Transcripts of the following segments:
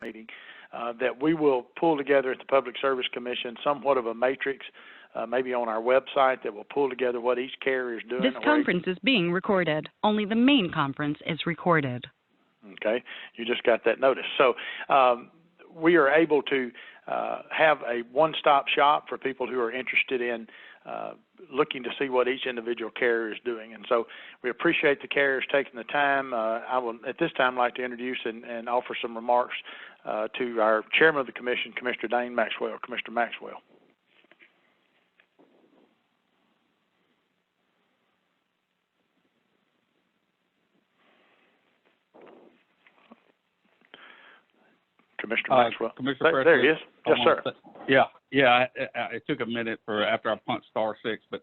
meeting, that we will pull together at the Public Service Commission somewhat of a matrix, maybe on our website, that will pull together what each carrier is doing. This conference is being recorded. Only the main conference is recorded. Okay, you just got that notice. So we are able to have a one-stop shop for people who are interested in looking to see what each individual carrier is doing. And so we appreciate the carriers taking the time. I will, at this time, like to introduce and offer some remarks to our chairman of the commission, Commissioner Dane Maxwell. Commissioner Maxwell. Commissioner Maxwell. Commissioner Presley, there he is. Yes, sir. Yeah. It took a minute after I punched *6, but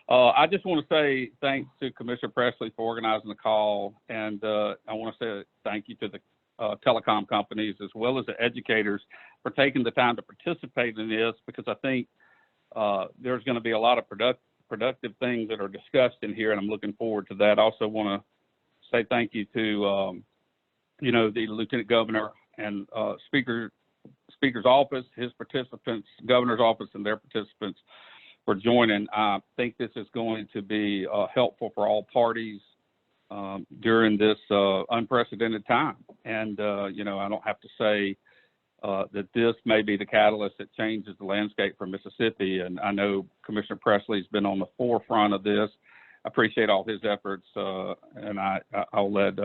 I just want to say thanks to Commissioner Presley for organizing the call, and I want to say thank you to the telecom companies as well as the educators for taking the time to participate in this, because I think there's going to be a lot of productive things that are discussed in here, and I'm looking forward to that. I also want to say thank you to the Lieutenant Governor and Speaker's office, his participants, Governor's office, and their participants for joining. I think this is going to be helpful for all parties during this unprecedented time. And, I don't have to say that this may be the catalyst that changes the landscape for Mississippi. And I know Commissioner Presley's been on the forefront of this. I appreciate all his efforts, and I'll let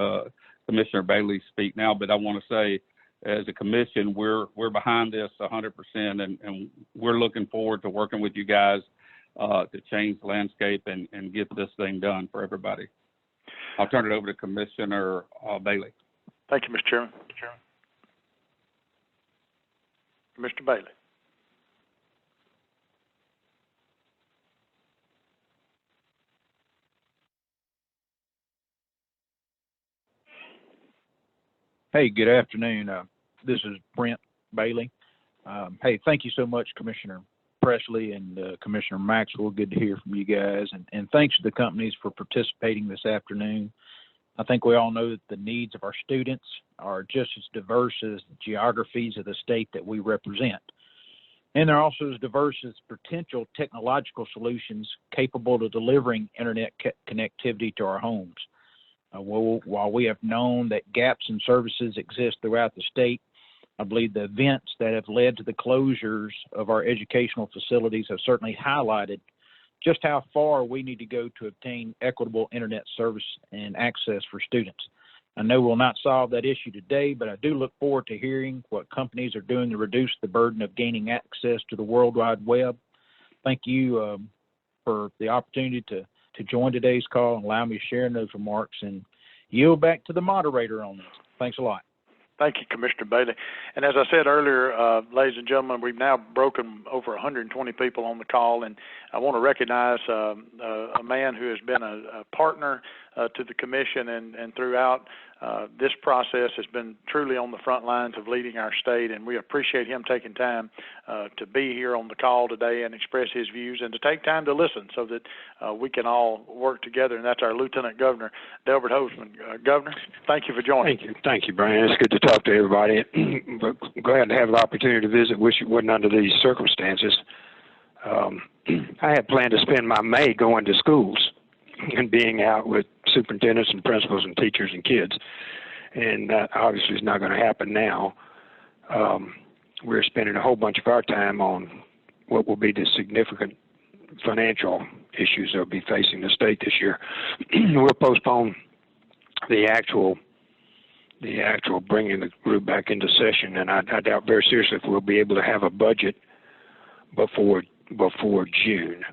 Commissioner Bailey speak now. But I want to say, as a commission, we're behind this 100%, and we're looking forward to working with you guys to change the landscape and get this thing done for everybody. I'll turn it over to Commissioner Bailey. Thank you, Mr. Chairman. Mr. Bailey. Hey, good afternoon. This is Brent Bailey. Hey, thank you so much, Commissioner Presley and Commissioner Maxwell. Good to hear from you guys. And thanks to the companies for participating this afternoon. I think we all know that the needs of our students are just as diverse as the geographies of the state that we represent. And they're also as diverse as potential technological solutions capable of delivering internet connectivity to our homes. While we have known that gaps in services exist throughout the state, I believe the events that have led to the closures of our educational facilities have certainly highlighted just how far we need to go to obtain equitable internet service and access for students. I know we'll not solve that issue today, but I do look forward to hearing what companies are doing to reduce the burden of gaining access to the World Wide Web. Thank you for the opportunity to join today's call and allow me to share in those remarks, and yield back to the moderator on this. Thanks a lot. Thank you, Commissioner Bailey. And as I said earlier, ladies and gentlemen, we've now broken over 120 people on the call, and I want to recognize a man who has been a partner to the commission and throughout this process has been truly on the front lines of leading our state, and we appreciate him taking time to be here on the call today and express his views and to take time to listen so that we can all work together, and that's our Lieutenant Governor, Delbert Hoseman. Governor, thank you for joining. Thank you, Brian. It's good to talk to everybody. But glad to have the opportunity to visit. Wish it wasn't under these circumstances. I had planned to spend my May going to schools and being out with superintendents and principals and teachers and kids, and that obviously is not going to happen now. We're spending a whole bunch of our time on what will be the significant financial issues that will be facing the state this year. We'll postpone the actual bringing the group back into session, and I doubt very seriously if we'll be able to have a budget before June.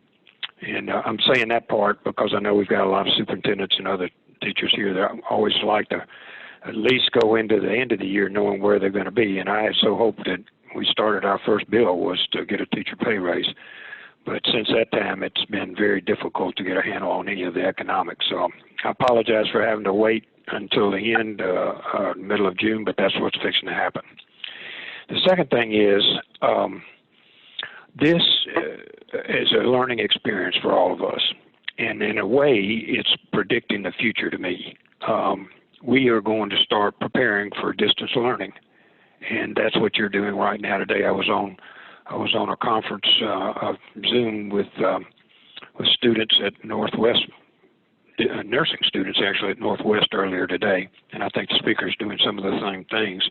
And I'm saying that part because I know we've got a lot of superintendents and other teachers here that always like to at least go into the end of the year knowing where they're going to be. And I so hoped that we started our first bill was to get a teacher pay raise. But since that time, it's been very difficult to get a handle on any of the economics. So I apologize for having to wait until the end, middle of June, but that's what's fixing to happen. The second thing is this is a learning experience for all of us. And in a way, it's predicting the future to me. We are going to start preparing for distance learning. and that's what you're doing right now today. I was on a conference of Zoom with students at Northwest, nursing students actually at Northwest earlier today, and I think the speaker's doing some of the same things.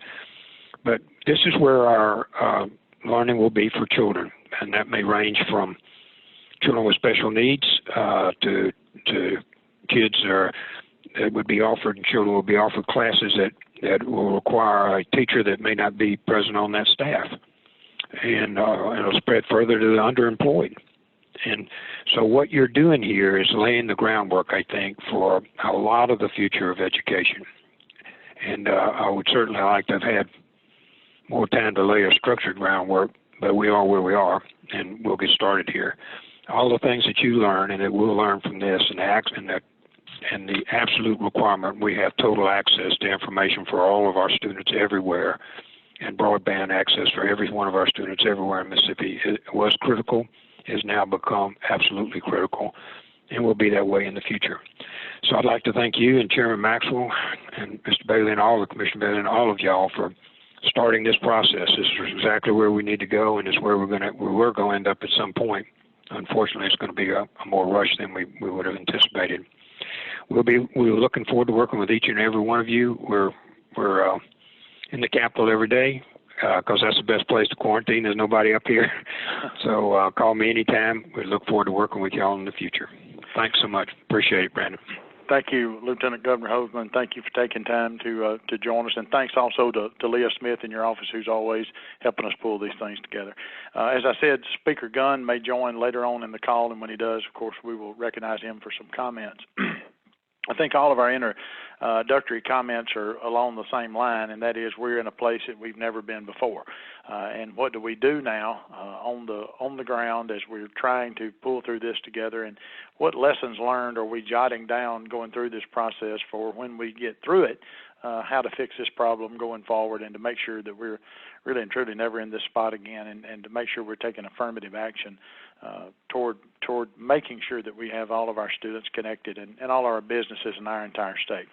But this is where our learning will be for children, and that may range from children with special needs to kids that would be offered, and children will be offered classes that will require a teacher that may not be present on that staff, and it'll spread further to the underemployed. And so what you're doing here is laying the groundwork, I think, for a lot of the future of education. And I would certainly like to have had more time to lay a structured groundwork, but we are where we are, and we'll get started here. All the things that you learn and that we'll learn from this, and the absolute requirement, we have total access to information for all of our students everywhere, and broadband access for every one of our students everywhere in Mississippi. It was critical, has now become absolutely critical, and will be that way in the future. So I'd like to thank you and Chairman Maxwell and Mr. Bailey and all the Commissioner Bailey and all of y'all for starting this process. This is exactly where we need to go, and it's where we're going to end up at some point. Unfortunately, it's going to be a more rush than we would have anticipated. We're looking forward to working with each and every one of you. We're in the Capitol every day because that's the best place to quarantine. There's nobody up here. So call me anytime. We look forward to working with y'all in the future. Thanks so much. Appreciate it, Brandon. Thank you, Lieutenant Governor Hoseman. Thank you for taking time to join us, and thanks also to Leah Smith in your office, who's always helping us pull these things together. As I said, Speaker Gunn may join later on in the call, and when he does, of course, we will recognize him for some comments. I think all of our introductory comments are along the same line, and that is we're in a place that we've never been before. And what do we do now on the ground as we're trying to pull through this together, and what lessons learned are we jotting down going through this process for when we get through it, how to fix this problem going forward, and to make sure that we're really and truly never in this spot again, and to make sure we're taking affirmative action toward making sure that we have all of our students connected and all our businesses in our entire state.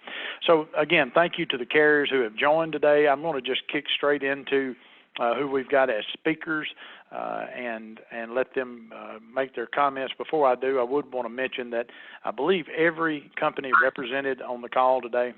So again, thank you to the carriers who have joined today. I'm going to just kick straight into who we've got as speakers and let them make their comments. Before I do, I would want to mention that I believe every company represented on the call today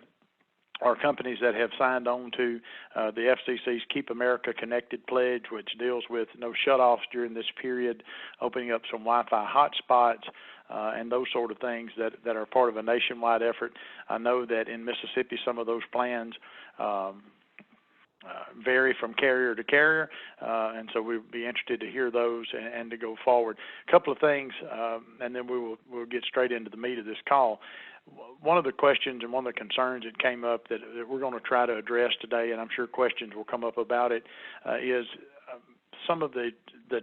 are companies that have signed on to the FCC's Keep America Connected pledge, which deals with no shutoffs during this period, opening up some Wi-Fi hotspots, and those sort of things that are part of a nationwide effort. I know that in Mississippi some of those plans vary from carrier to carrier, and so we'd be interested to hear those and to go forward. A couple of things, and then we'll get straight into the meat of this call. One of the questions and one of the concerns that came up that we're going to try to address today, and I'm sure questions will come up about it, is some of the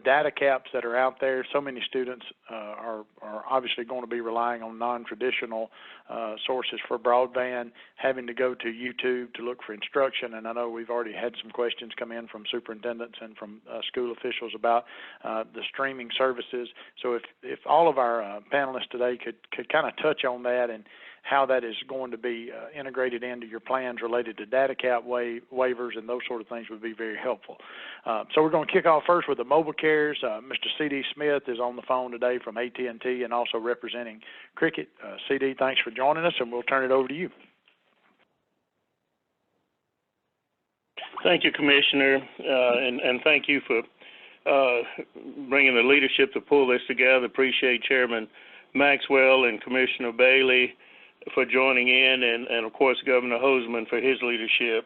data caps that are out there. So many students are obviously going to be relying on non-traditional sources for broadband, having to go to YouTube to look for instruction. And I know we've already had some questions come in from superintendents and from school officials about the streaming services. So if all of our panelists today could kind of touch on that and how that is going to be integrated into your plans related to data cap waivers and those sort of things would be very helpful. So we're going to kick off first with the mobile carriers. Mr. C.D. Smith is on the phone today from AT&T and also representing Cricket. C.D., thanks for joining us, and we'll turn it over to you. Thank you, Commissioner, and thank you for bringing the leadership to pull this together. Appreciate Chairman Maxwell and Commissioner Bailey for joining in, and of course Governor Hoseman for his leadership.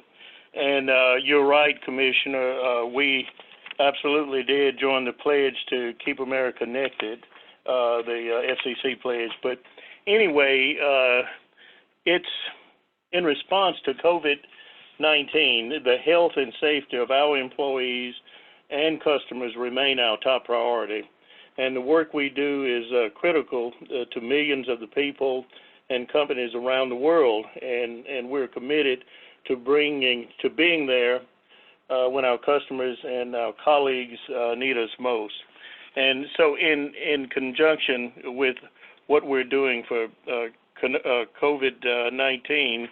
And you're right, Commissioner, we absolutely did join the pledge to Keep America Connected, the FCC pledge. But anyway, it's in response to COVID-19, the health and safety of our employees and customers remain our top priority. And the work we do is critical to millions of the people and companies around the world, and we're committed to being there when our customers and our colleagues need us most. And so in conjunction with what we're doing for COVID-19,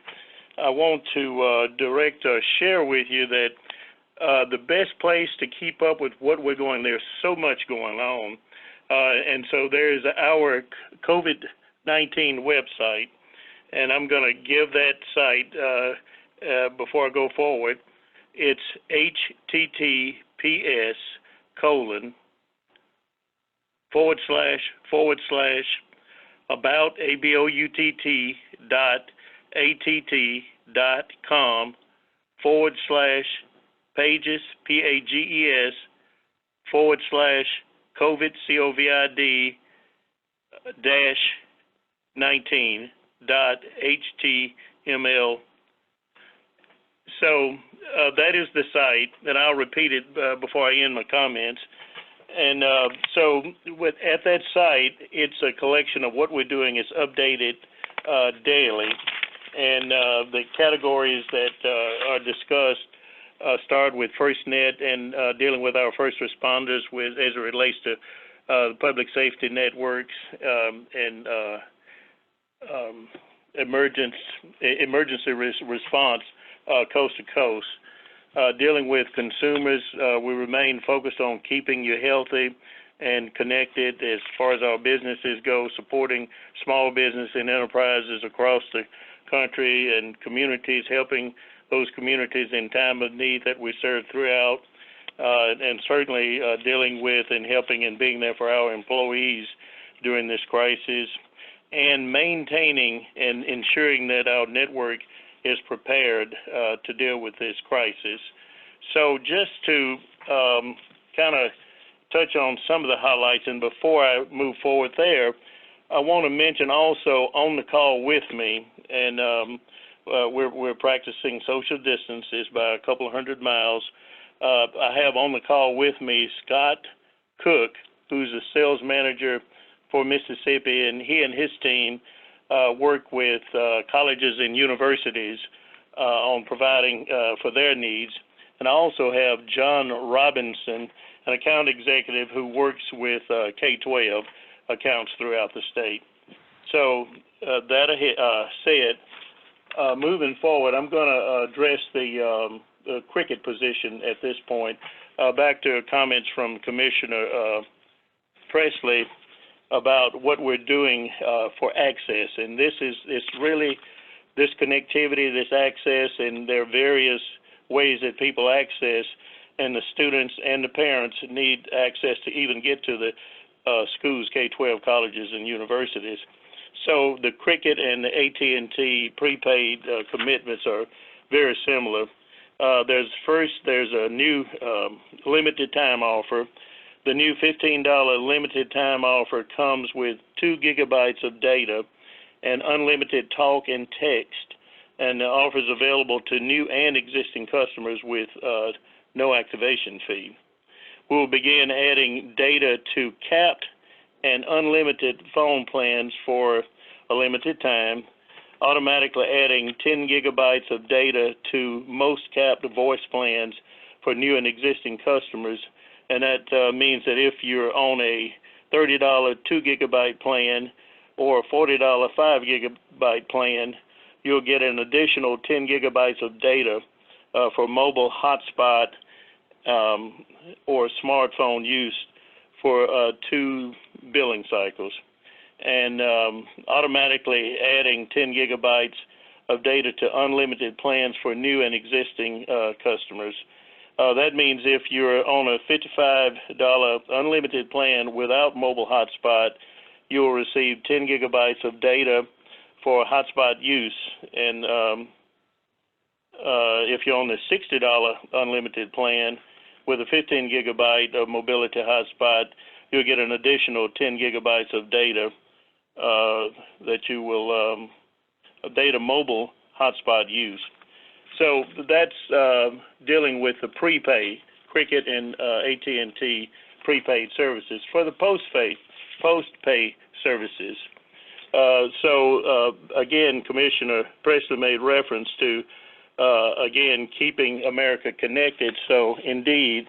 I want to share with you that the best place to keep up with what we're going. There's so much going on, and so there's our COVID-19 website, and I'm going to give that site before I go forward. It's https://about.pages, PAGES, /COVID, COVID -19.html. So that is the site, and I'll repeat it before I end my comments. And so at that site, it's a collection of what we're doing. It's updated daily, and the categories that are discussed start with FirstNet and dealing with our first responders as it relates to public safety networks and emergency response coast to coast. Dealing with consumers, we remain focused on keeping you healthy and connected as far as our businesses go, supporting small business and enterprises across the country and communities, helping those communities in time of need that we serve throughout, and certainly dealing with and helping and being there for our employees during this crisis, and maintaining and ensuring that our network is prepared to deal with this crisis. So just to kind of touch on some of the highlights, and before I move forward there, I want to mention also on the call with me, and we're practicing social distances by a couple of 100 miles. I have on the call with me Scott Cook, who's a sales manager for Mississippi, and he and his team work with colleges and universities on providing for their needs. And I also have John Robinson, an account executive who works with K-12 accounts throughout the state. So that said, moving forward, I'm going to address the cricket position at this point. Back to comments from Commissioner Presley about what we're doing for access, and it's really this connectivity, this access, and there are various ways that people access, and the students and the parents need access to even get to the schools, K-12 colleges and universities. So the cricket and the AT&T prepaid commitments are very similar. There's a new limited time offer. The new $15 limited time offer comes with 2 gigabytes of data and unlimited talk and text, and the offer is available to new and existing customers with no activation fee. We'll begin adding data to capped and unlimited phone plans for a limited time, automatically adding 10 gigabytes of data to most capped voice plans for new and existing customers. And that means that if you're on a $30 2 gigabyte plan or a $40 5 gigabyte plan, you'll get an additional 10 gigabytes of data for mobile hotspot or smartphone use for 2 billing cycles, and automatically adding 10 gigabytes of data to unlimited plans for new and existing customers. That means if you're on a $55 unlimited plan without mobile hotspot, you'll receive 10 gigabytes of data for hotspot use. And if you're on the $60 unlimited plan with a 15 gigabyte of mobility hotspot, you'll get an additional 10 gigabytes of data that you will data mobile hotspot use. So that's dealing with the prepaid cricket and AT&T prepaid services. For the post-pay services, again, Commissioner Presley made reference to again keeping America connected. So indeed,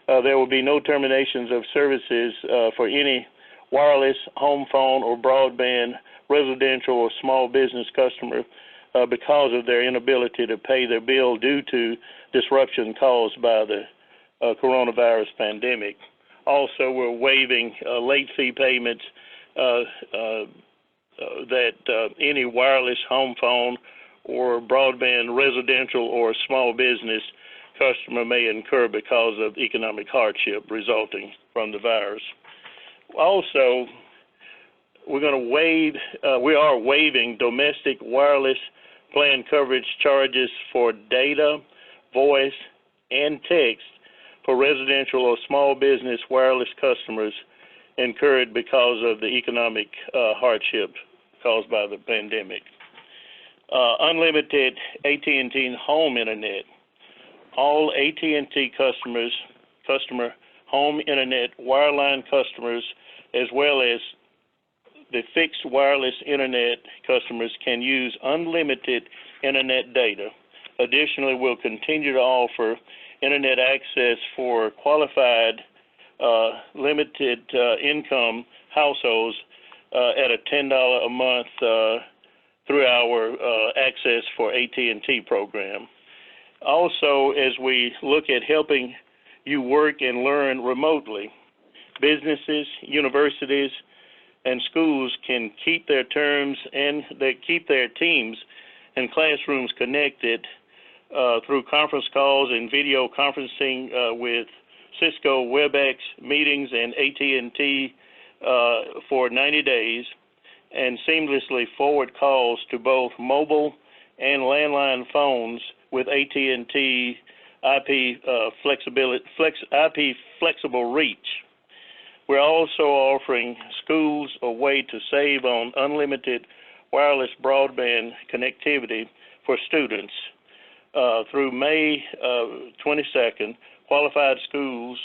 there will be no terminations of services for any wireless, home phone, or broadband, residential or small business customer because of their inability to pay their bill due to disruption caused by the coronavirus pandemic. Also, we're waiving late fee payments that any wireless home phone or broadband residential or small business customer may incur because of economic hardship resulting from the virus. Also, we are waiving domestic wireless plan coverage charges for data, voice, and text for residential or small business wireless customers incurred because of the economic hardship caused by the pandemic. Unlimited AT&T home internet. All AT&T customer home internet wireline customers, as well as the fixed wireless internet customers, can use unlimited internet data. Additionally, we'll continue to offer internet access for qualified limited income households at a $10 a month through our Access for AT&T program. Also, as we look at helping you work and learn remotely, businesses, universities, and schools can keep their terms and they keep their teams and classrooms connected through conference calls and video conferencing with Cisco WebEx meetings and AT&T for 90 days, and seamlessly forward calls to both mobile and landline phones with AT&T IP flexible reach. We're also offering schools a way to save on unlimited wireless broadband connectivity for students. Through May 22nd, qualified schools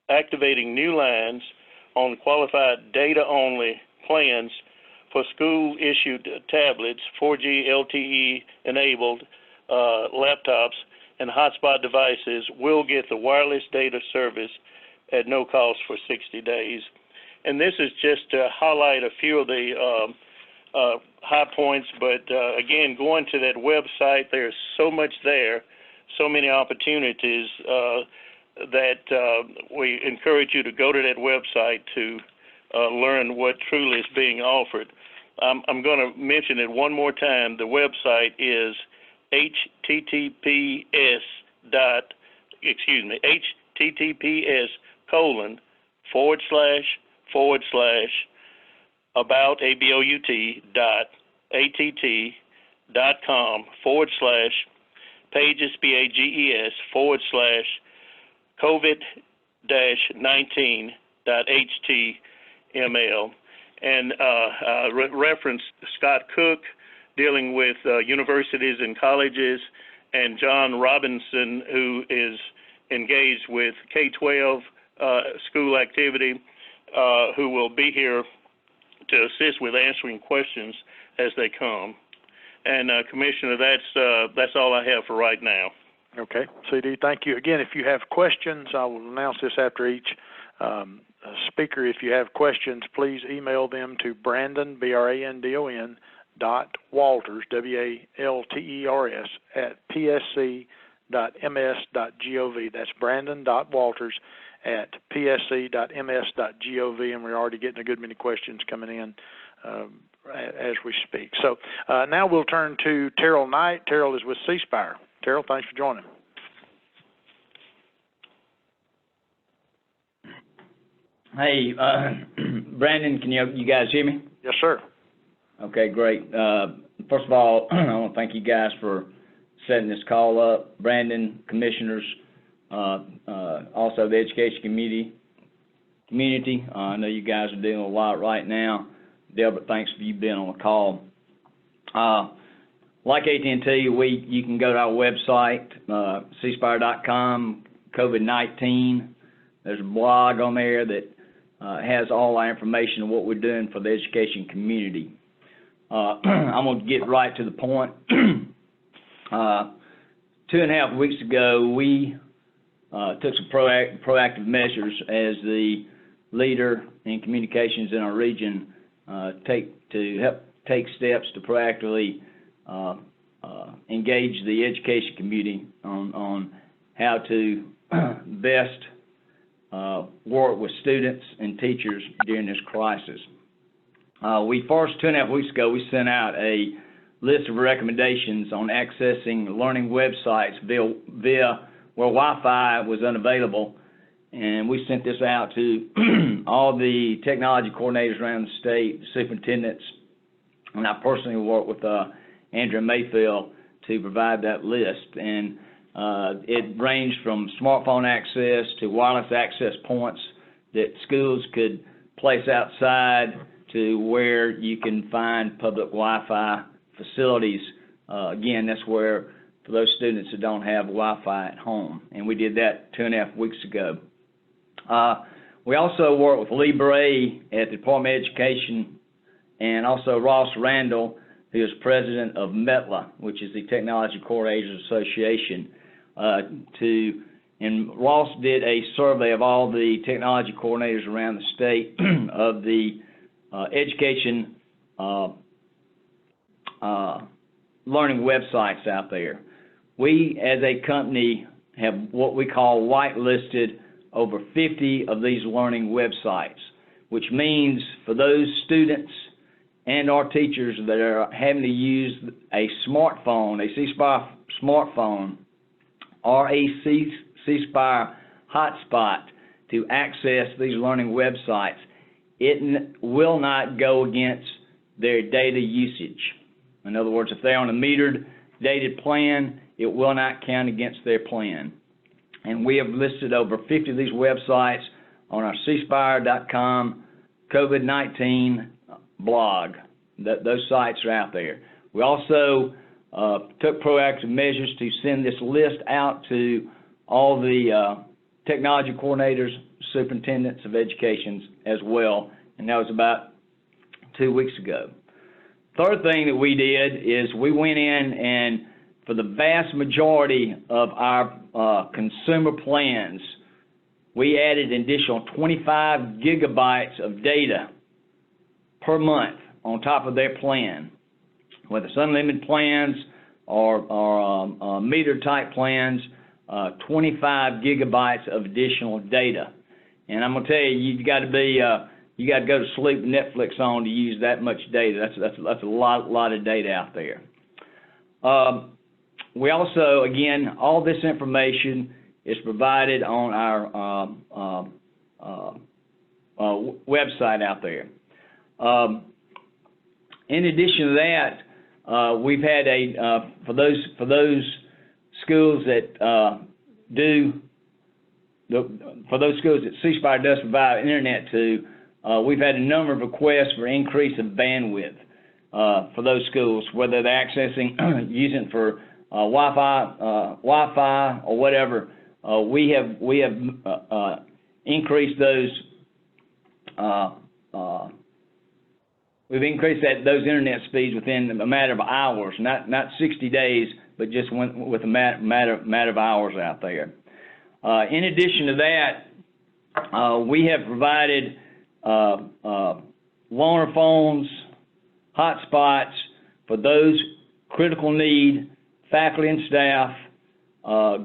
activating new lines on qualified data-only plans for school-issued tablets, 4G LTE-enabled laptops, and hotspot devices will get the wireless data service at no cost for 60 days. And this is just to highlight a few of the high points, but again, going to that website, there's so much there, so many opportunities that we encourage you to go to that website to learn what truly is being offered. I'm going to mention it one more time. The website is https://about-pages.pages.com/COVID-19.html. And reference Scott Cook dealing with universities and colleges, and John Robinson, who is engaged with K-12 school activity, who will be here to assist with answering questions as they come. And Commissioner, that's all I have for right now. Okay, CD, thank you. Again, if you have questions, I will announce this after each speaker. If you have questions, please email them to Brandon, BRANDON, .Walters, WALTERS, at psc.ms.gov. That's Brandon.Walters at psc.ms.gov, and we're already getting a good many questions coming in as we speak. So now we'll turn to Terrell Knight. Terrell is with C Spire. Terrell, thanks for joining. Hey, Brandon, can you guys hear me? Yes, sir. Okay, great. First of all, I want to thank you guys for setting this call up. Brandon, commissioners, also the education community. I know you guys are doing a lot right now. Delbert, thanks for you being on the call. Like AT&T, you can go to our website, cspire.com, COVID-19. There's a blog on there that has all our information on what we're doing for the education community. I'm going to get right to the point. 2.5 weeks ago, we took some proactive measures as the leader in communications in our region to help take steps to proactively engage the education community on how to best work with students and teachers during this crisis. We first, 2.5 weeks ago, we sent out a list of recommendations on accessing learning websites via where Wi-Fi was unavailable, and we sent this out to all the technology coordinators around the state, the superintendents, and I personally worked with Andrew Mayfield to provide that list. And it ranged from smartphone access to wireless access points that schools could place outside to where you can find public Wi-Fi facilities. Again, that's where for those students that don't have Wi-Fi at home, and we did that 2.5 weeks ago. We also work with Lee Bray at the Department of Education, and also Ross Randall, who is president of METLA, which is the Technology Coordinators Association. And Ross did a survey of all the technology coordinators around the state of the education learning websites out there. We, as a company, have what we call whitelisted over 50 of these learning websites, which means for those students and our teachers that are having to use a smartphone, a C Spire smartphone, or a C Spire hotspot to access these learning websites, it will not go against their data usage. In other words, if they're on a metered data plan, it will not count against their plan. And we have listed over 50 of these websites on our cspire.com COVID-19 blog. Those sites are out there. We also took proactive measures to send this list out to all the technology coordinators, superintendents of education as well, and that was about 2 weeks ago. Third thing that we did is we went in and for the vast majority of our consumer plans, we added an additional 25 gigabytes of data per month on top of their plan, whether it's unlimited plans or meter type plans, 25 gigabytes of additional data. And I'm gonna tell you, you got to go to sleep with Netflix on to use that much data. That's a lot of data out there. We also, again, all this information is provided on our website out there. In addition to that, we've had for those schools that for those schools that C Spire does provide internet to, we've had a number of requests for increase of bandwidth for those schools, whether they're accessing using it for Wi-Fi or whatever. We have increased those. We've increased those internet speeds within a matter of hours, not 60 days, but just with a matter of hours out there. In addition to that, we have provided loaner phones, hotspots for those critical need faculty and staff,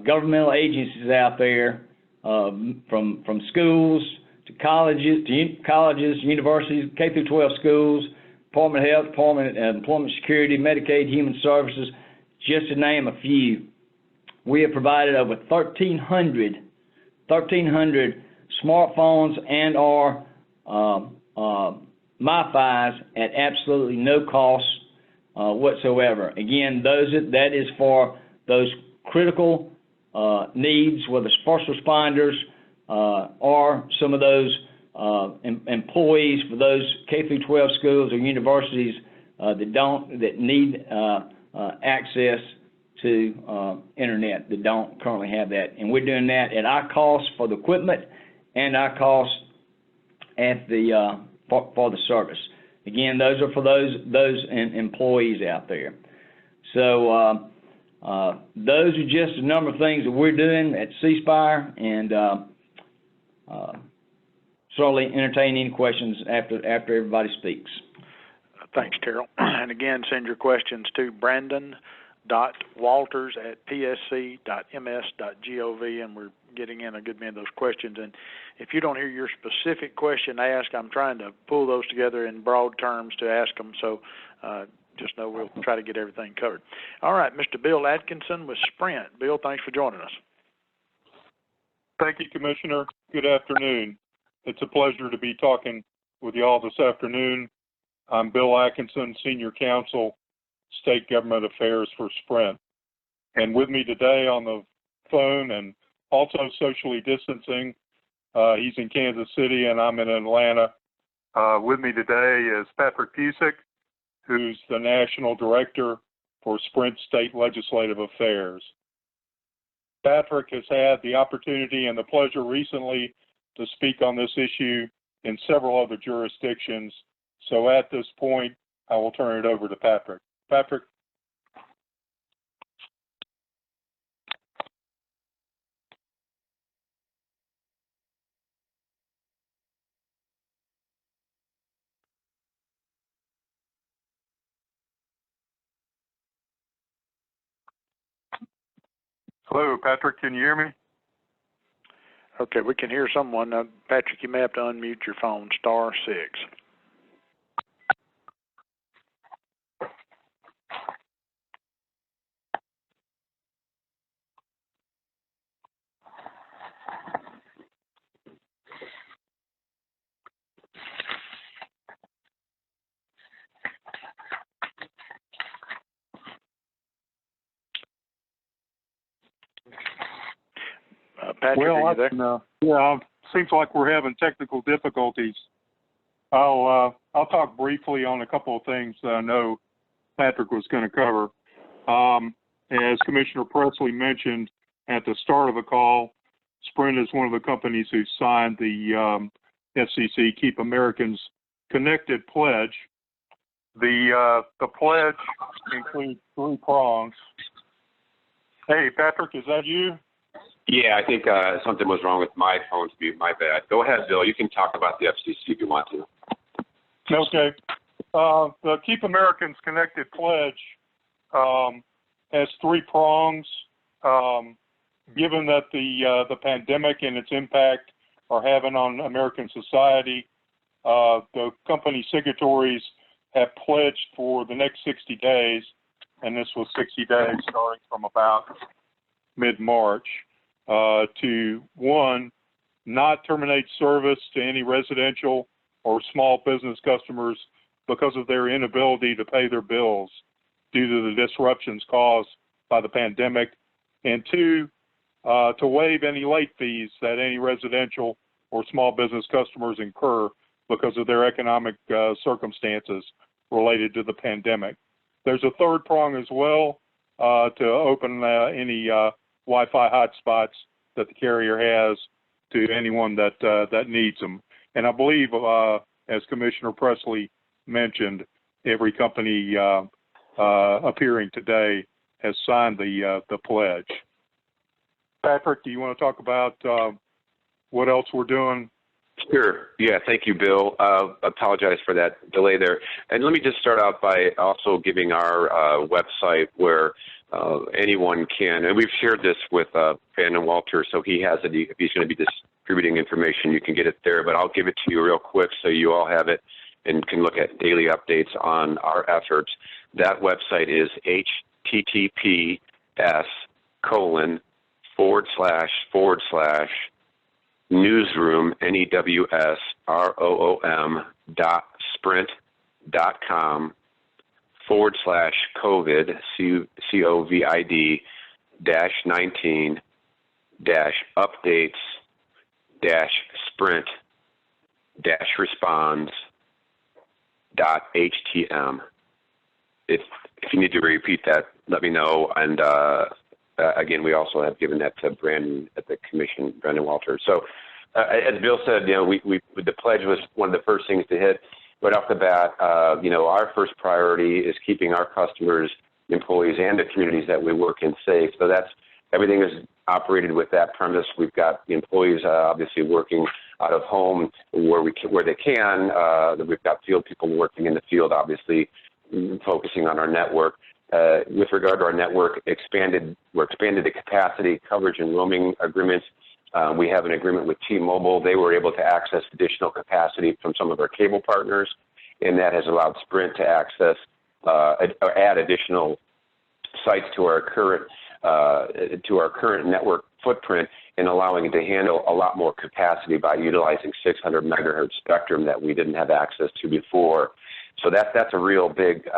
governmental agencies out there, from schools to colleges, universities, K through 12 schools, Department of Health, Department of Employment Security, Medicaid, Human Services, just to name a few. We have provided over 1,300 smartphones and or MiFis at absolutely no cost whatsoever. Again, that is for those critical needs, whether it's first responders or some of those employees for those K through 12 schools or universities that need access to internet, that don't currently have that. And we're doing that at our cost for the equipment and our cost at the for the service. Again, those are for those employees out there. So those are just a number of things that we're doing at C Spire, and certainly entertain any questions after everybody speaks. Thanks, Terrell. And again, send your questions to brandon.walters@psc.ms.gov, and we're getting in a good many of those questions. And if you don't hear your specific question asked, I'm trying to pull those together in broad terms to ask them, so just know we'll try to get everything covered. All right, Mr. Bill Atkinson with Sprint. Bill, thanks for joining us. Thank you, Commissioner. Good afternoon. It's a pleasure to be talking with you all this afternoon. I'm Bill Atkinson, Senior Counsel, State Government Affairs for Sprint. And with me today on the phone and also socially distancing, he's in Kansas City and I'm in Atlanta. With me today is Patrick Pusick, who's the National Director for Sprint State Legislative Affairs. Patrick has had the opportunity and the pleasure recently to speak on this issue in several other jurisdictions. So at this point, I will turn it over to Patrick. Patrick. Hello, Patrick, can you hear me? Okay, we can hear someone. Patrick, you may have to unmute your phone, *6. Patrick, are you there? Yeah, seems like we're having technical difficulties. I'll talk briefly on a couple of things that I know Patrick was going to cover. As Commissioner Presley mentioned at the start of the call, Sprint is one of the companies who signed the FCC Keep Americans Connected pledge. The pledge includes 3 prongs. Hey, Patrick, is that you? Yeah, I think something was wrong with my phone to be my bad. Go ahead, Bill. You can talk about the FCC if you want to. Okay. The Keep Americans Connected pledge has 3 prongs. Given that the pandemic and its impact are having on American society, the company signatories have pledged for the next 60 days, and this was 60 days starting from about mid-March, to 1, not terminate service to any residential or small business customers because of their inability to pay their bills due to the disruptions caused by the pandemic, and 2, to waive any late fees that any residential or small business customers incur because of their economic circumstances related to the pandemic. There's a 3rd prong as well, to open any Wi-Fi hotspots that the carrier has to anyone that needs them. And I believe, as Commissioner Presley mentioned, every company appearing today has signed the pledge. Patrick, do you want to talk about what else we're doing? Sure. Yeah, thank you, Bill. Apologize for that delay there. And let me just start out by also giving our website where anyone can, and we've shared this with Brandon Walters, so he has it. If he's going to be distributing information, you can get it there, but I'll give it to you real quick so you all have it and can look at daily updates on our efforts. That website is https://newsroom, NEWSROOM.sprint.com/COVID, COVID-19-updates-sprint-responds.htm. If you need to repeat that, let me know. And again, we also have given that to Brandon at the Commission, Brandon Walters. So as Bill said, the pledge was one of the first things to hit right off the bat. Our first priority is keeping our customers, employees, and the communities that we work in safe. So everything is operated with that premise. We've got the employees obviously working out of home where they can. We've got field people working in the field, obviously, focusing on our network. With regard to our network, we're expanded the capacity, coverage, and roaming agreements. We have an agreement with T-Mobile. They were able to access additional capacity from some of our cable partners, and that has allowed Sprint to access or add additional sites to our current network footprint, and allowing it to handle a lot more capacity by utilizing 600 megahertz spectrum that we didn't have access to before. So that's a real big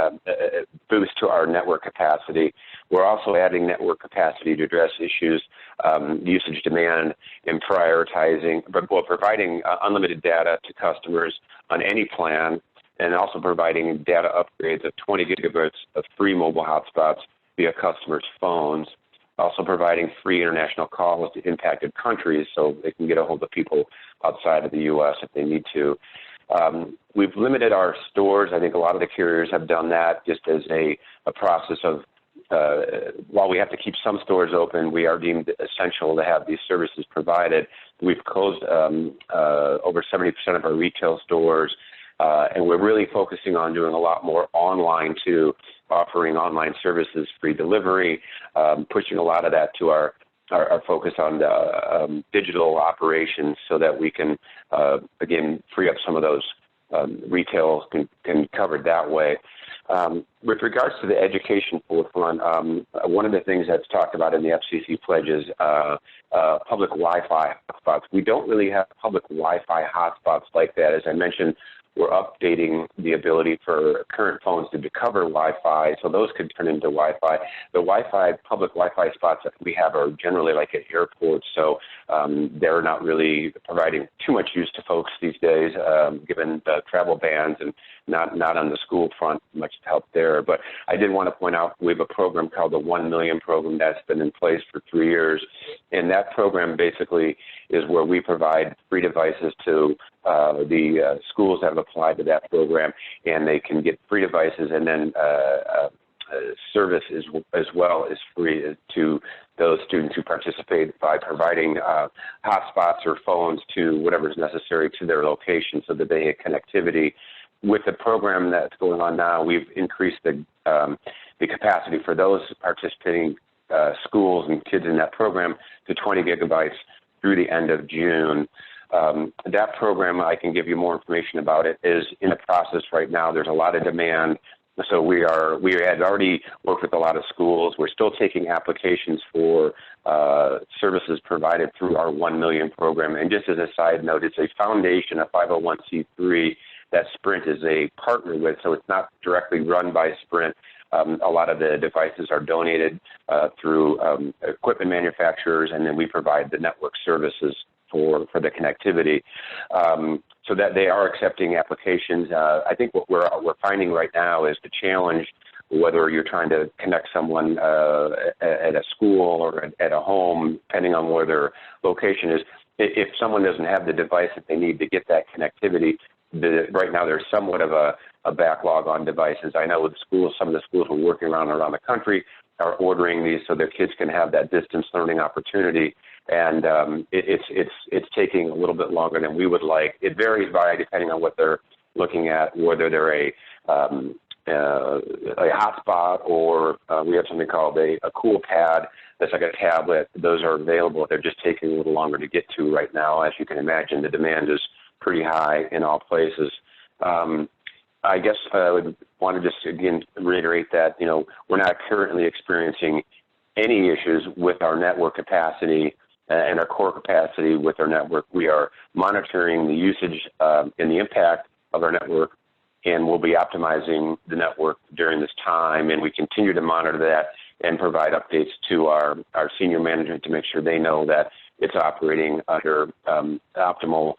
boost to our network capacity. We're also adding network capacity to address issues, usage demand, and providing unlimited data to customers on any plan, and also providing data upgrades of 20 gigabytes of free mobile hotspots via customers' phones. Also providing free international calls to impacted countries so they can get a hold of people outside of the U.S. if they need to. We've limited our stores. I think a lot of the carriers have done that just as a process of, while we have to keep some stores open, we are deemed essential to have these services provided. We've closed over 70% of our retail stores, and we're really focusing on doing a lot more online too, offering online services, free delivery, pushing a lot of that to our focus on the digital operations so that we can, again, free up some of those retail can cover that way. With regards to the education forefront, one of the things that's talked about in the FCC pledge is public Wi-Fi hotspots. We don't really have public Wi-Fi hotspots like that. As I mentioned, we're updating the ability for current phones to cover Wi-Fi, so those could turn into Wi-Fi. The public Wi-Fi spots that we have are generally like at airports, so they're not really providing too much use to folks these days, given the travel bans, and not on the school front, much help there. But I did want to point out we have a program called the 1 Million program that's been in place for 3 years, and that program basically is where we provide free devices to the schools that have applied to that program, and they can get free devices, and then service as well is free to those students who participate by providing hotspots or phones to whatever is necessary to their location so that they get connectivity. With the program that's going on now, we've increased the capacity for those participating schools and kids in that program to 20 gigabytes through the end of June. That program, I can give you more information about it, is in a process right now. There's a lot of demand. So we had already worked with a lot of schools. We're still taking applications for services provided through our 1 Million program. And just as a side note, it's a foundation, a 501c3 that Sprint is a partner with, so it's not directly run by Sprint. A lot of the devices are donated through equipment manufacturers, and then we provide the network services for the connectivity. So that they are accepting applications. I think what we're finding right now is the challenge, whether you're trying to connect someone at a school or at a home, depending on where their location is, if someone doesn't have the device that they need to get that connectivity, right now there's somewhat of a backlog on devices. I know with schools, some of the schools we're working around the country are ordering these so their kids can have that distance learning opportunity. And it's taking a little bit longer than we would like. It varies depending on what they're looking at, whether they're a hotspot or we have something called a cool pad that's like a tablet. Those are available. They're just taking a little longer to get to right now. As you can imagine, the demand is pretty high in all places. I guess I would want to just again reiterate that we're not currently experiencing any issues with our network capacity and our core capacity with our network. We are monitoring the usage and the impact of our network, and we'll be optimizing the network during this time, and we continue to monitor that and provide updates to our senior management to make sure they know that it's operating under optimal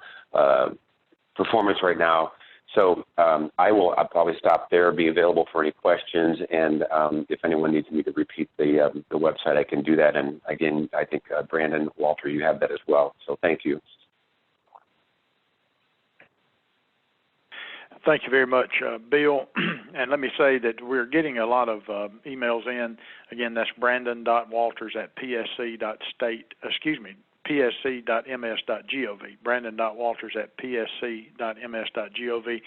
performance right now. So I'll probably stop there, be available for any questions, and if anyone needs me to repeat the website, I can do that. And again, I think Brandon, Walter, you have that as well. So thank you. Thank you very much, Bill. And let me say that we're getting a lot of emails in. Again, that's brandon.walters@psc.state, psc.ms.gov, brandon.walters@psc.ms.gov.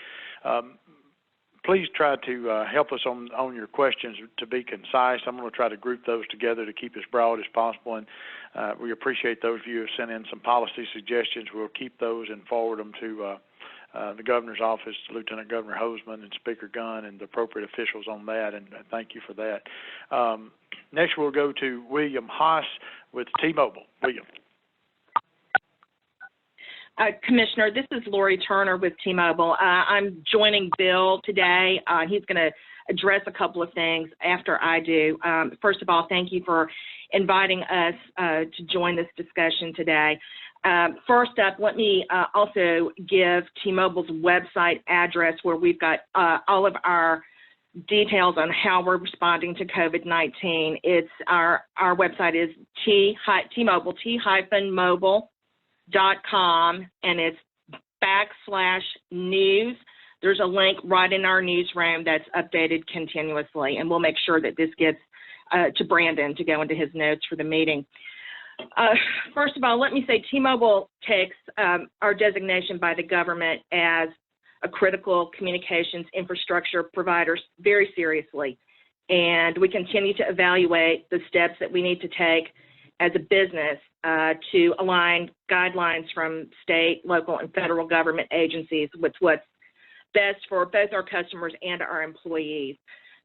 Please try to help us on your questions to be concise. I'm going to try to group those together to keep as broad as possible, and we appreciate those of you who sent in some policy suggestions. We'll keep those and forward them to the Governor's office, Lieutenant Governor Hoseman and Speaker Gunn and the appropriate officials on that, and thank you for that. Next, we'll go to William Haas with T-Mobile. William. Commissioner, this is Lori Turner with T-Mobile. I'm joining Bill today. He's going to address a couple of things after I do. First of all, thank you for inviting us to join this discussion today. First up, let me also give T-Mobile's website address where we've got all of our details on how we're responding to COVID-19. It's our website is T-Mobile, T-Mobile.com, and it's /news. There's a link right in our newsroom that's updated continuously, and we'll make sure that this gets to Brandon to go into his notes for the meeting. First of all, let me say T-Mobile takes our designation by the government as a critical communications infrastructure provider very seriously, and we continue to evaluate the steps that we need to take as a business to align guidelines from state, local, and federal government agencies with what's best for both our customers and our employees.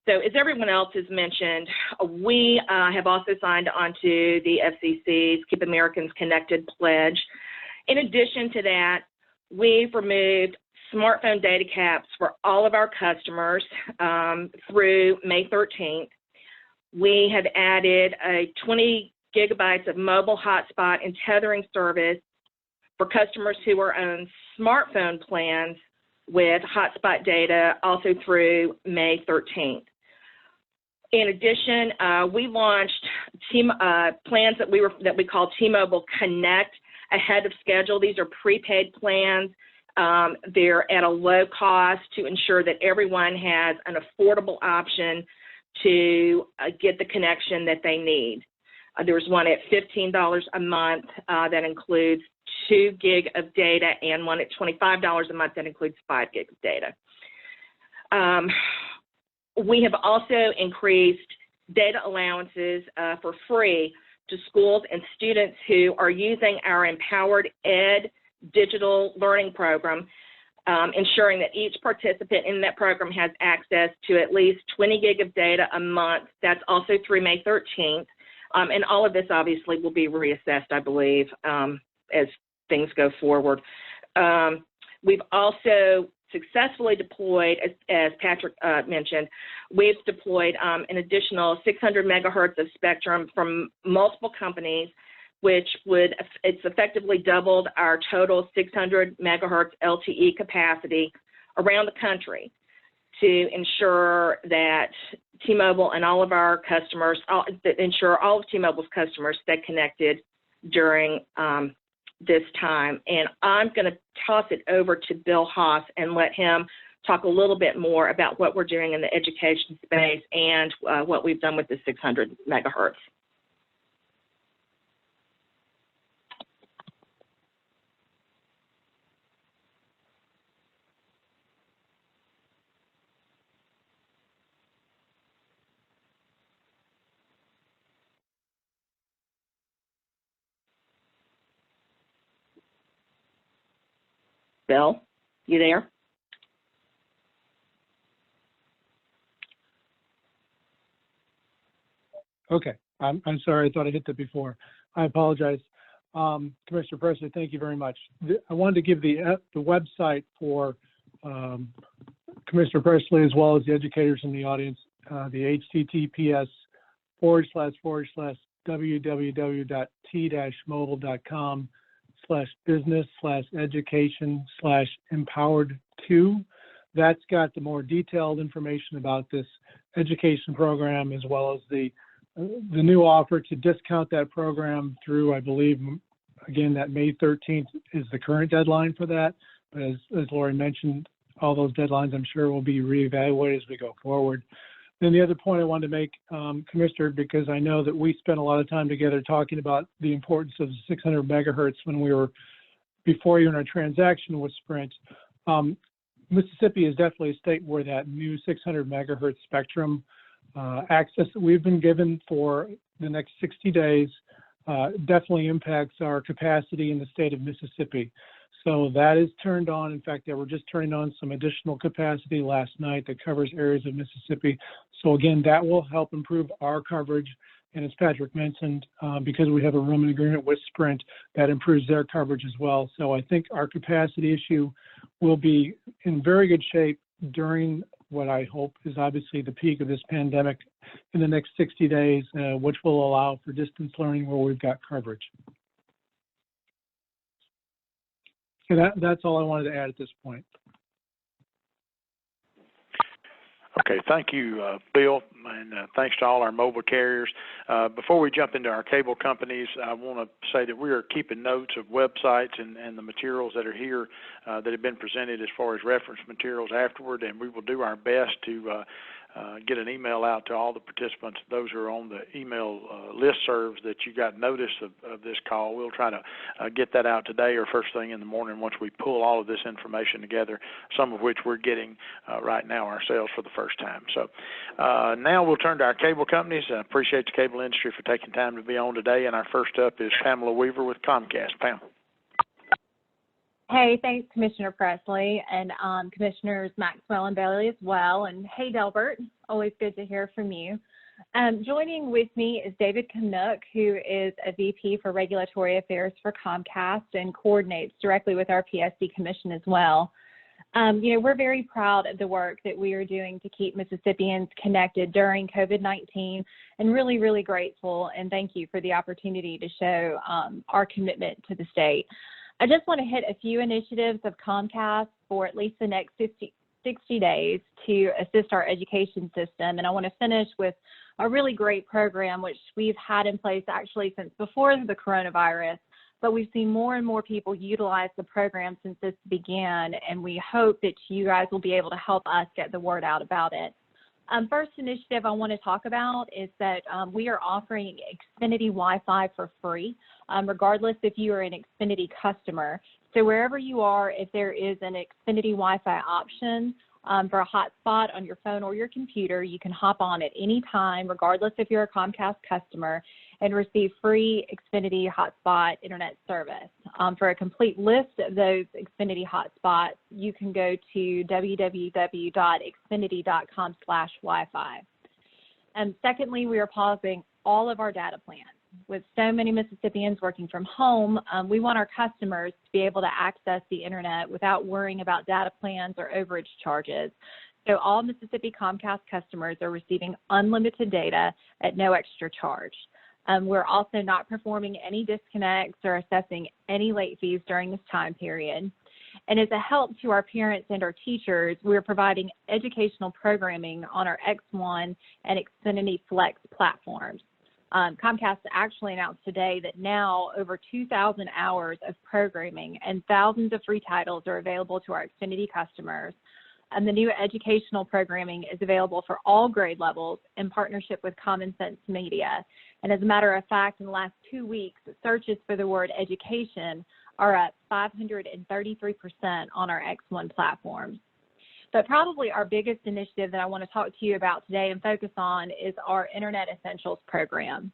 So as everyone else has mentioned, we have also signed on to the FCC's Keep Americans Connected pledge. In addition to that, we've removed smartphone data caps for all of our customers through May 13th. We have added a 20 gigabytes of mobile hotspot and tethering service for customers who are on smartphone plans with hotspot data also through May 13th. In addition, we launched plans that we call T-Mobile Connect ahead of schedule. These are prepaid plans. They're at a low cost to ensure that everyone has an affordable option to get the connection that they need. There's one at $15 a month that includes 2 gig of data, and one at $25 a month that includes 5 gig of data. We have also increased data allowances for free to schools and students who are using our Empowered Ed digital learning program, ensuring that each participant in that program has access to at least 20 gig of data a month. That's also through May 13th. And all of this obviously will be reassessed, I believe, as things go forward. We've also successfully deployed, as Patrick mentioned, we've deployed an additional 600 megahertz of spectrum from multiple companies, which it's effectively doubled our total 600 megahertz LTE capacity around the country to ensure that T-Mobile and all of our customers, ensure all of T-Mobile's customers stay connected during this time. And I'm going to toss it over to Bill Haas and let him talk a little bit more about what we're doing in the education space and what we've done with the 600 megahertz. Bill, you there? Okay, I'm sorry. I thought I hit that before. I apologize. Commissioner Presley, thank you very much. I wanted to give the website for Commissioner Presley as well as the educators in the audience, the https://www.t-mobile.com/business/education/empowered2. That's got the more detailed information about this education program, as well as the new offer to discount that program through, I believe, again, that May 13th is the current deadline for that. But as Lori mentioned, all those deadlines, I'm sure, will be reevaluated as we go forward. Then the other point I wanted to make, Commissioner, because I know that we spent a lot of time together talking about the importance of 600 megahertz when we were before you in our transaction with Sprint. Mississippi is definitely a state where that new 600 megahertz spectrum access that we've been given for the next 60 days definitely impacts our capacity in the state of Mississippi. So that is turned on. In fact, they were just turning on some additional capacity last night that covers areas of Mississippi. So again, that will help improve our coverage. And as Patrick mentioned, because we have a roaming agreement with Sprint, that improves their coverage as well. So I think our capacity issue will be in very good shape during what I hope is obviously the peak of this pandemic in the next 60 days, which will allow for distance learning where we've got coverage. So that's all I wanted to add at this point. Okay, thank you, Bill, and thanks to all our mobile carriers. Before we jump into our cable companies, I want to say that we are keeping notes of websites and the materials that are here that have been presented as far as reference materials afterward, and we will do our best to get an email out to all the participants, those who are on the email listservs that you got notice of this call. We'll try to get that out today or first thing in the morning once we pull all of this information together, some of which we're getting right now ourselves for the first time. So now we'll turn to our cable companies. I appreciate the cable industry for taking time to be on today, and our first up is Pamela Weaver with Comcast. Pam. Hey, thanks, Commissioner Presley, and Commissioners Maxwell and Bailey as well. And hey, Delbert, always good to hear from you. Joining with me is David Canuck, who is a VP for Regulatory Affairs for Comcast and coordinates directly with our PSC Commission as well. We're very proud of the work that we are doing to keep Mississippians connected during COVID-19 and really, really grateful and thank you for the opportunity to show our commitment to the state. I just want to hit a few initiatives of Comcast for at least the next 60 days to assist our education system. And I want to finish with a really great program, which we've had in place actually since before the coronavirus, but we've seen more and more people utilize the program since this began, and we hope that you guys will be able to help us get the word out about it. First initiative I want to talk about is that we are offering Xfinity Wi-Fi for free, regardless if you are an Xfinity customer. So wherever you are, if there is an Xfinity Wi-Fi option for a hotspot on your phone or your computer, you can hop on at any time, regardless if you're a Comcast customer, and receive free Xfinity hotspot internet service. For a complete list of those Xfinity hotspots, you can go to www.xfinity.com/Wi-Fi. And secondly, we are pausing all of our data plans. With so many Mississippians working from home, we want our customers to be able to access the internet without worrying about data plans or overage charges. So all Mississippi Comcast customers are receiving unlimited data at no extra charge. We're also not performing any disconnects or assessing any late fees during this time period. And as a help to our parents and our teachers, we're providing educational programming on our X1 and Xfinity Flex platforms. Comcast actually announced today that now over 2,000 hours of programming and thousands of free titles are available to our Xfinity customers. And the new educational programming is available for all grade levels in partnership with Common Sense Media. And as a matter of fact, in the last 2 weeks, searches for the word education are up 533% on our X1 platforms. But probably our biggest initiative that I want to talk to you about today and focus on is our Internet Essentials program.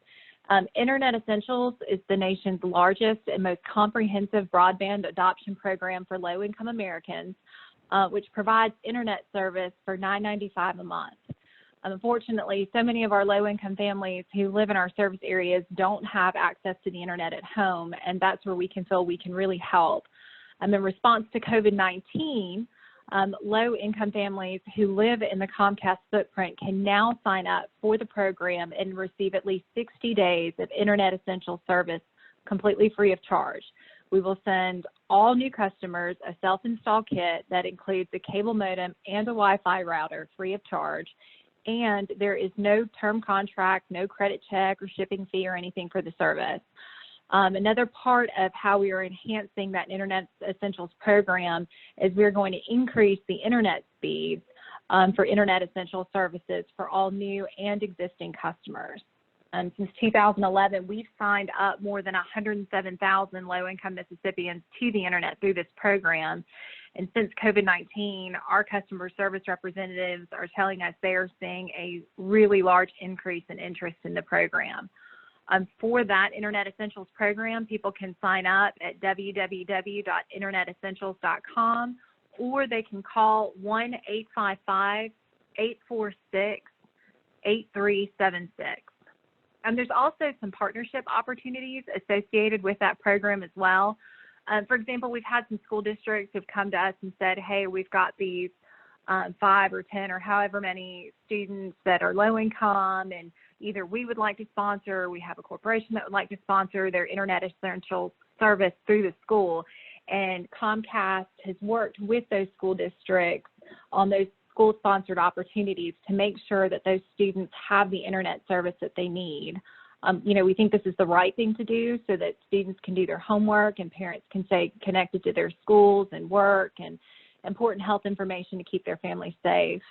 Internet Essentials is the nation's largest and most comprehensive broadband adoption program for low-income Americans, which provides internet service for $9.95 a month. Unfortunately, so many of our low-income families who live in our service areas don't have access to the internet at home, and that's where we can feel we can really help. In response to COVID-19, low-income families who live in the Comcast footprint can now sign up for the program and receive at least 60 days of Internet Essentials service completely free of charge. We will send all new customers a self-install kit that includes a cable modem and a Wi-Fi router free of charge. And there is no term contract, no credit check or shipping fee or anything for the service. Another part of how we are enhancing that Internet Essentials program is we're going to increase the internet speeds for Internet Essential services for all new and existing customers. Since 2011, we've signed up more than 107,000 low-income Mississippians to the Internet through this program. And since COVID-19, our customer service representatives are telling us they are seeing a really large increase in interest in the program. For that Internet Essentials program, people can sign up at www.internetessentials.com, or they can call 1-855-846-8376. There's also some partnership opportunities associated with that program as well. For example, we've had some school districts who've come to us and said, hey, we've got these 5 or 10 or however many students that are low income, and either we would like to sponsor, or we have a corporation that would like to sponsor their Internet Essentials service through the school. And Comcast has worked with those school districts on those school-sponsored opportunities to make sure that those students have the Internet service that they need. We think this is the right thing to do so that students can do their homework and parents can stay connected to their schools and work and important health information to keep their families safe.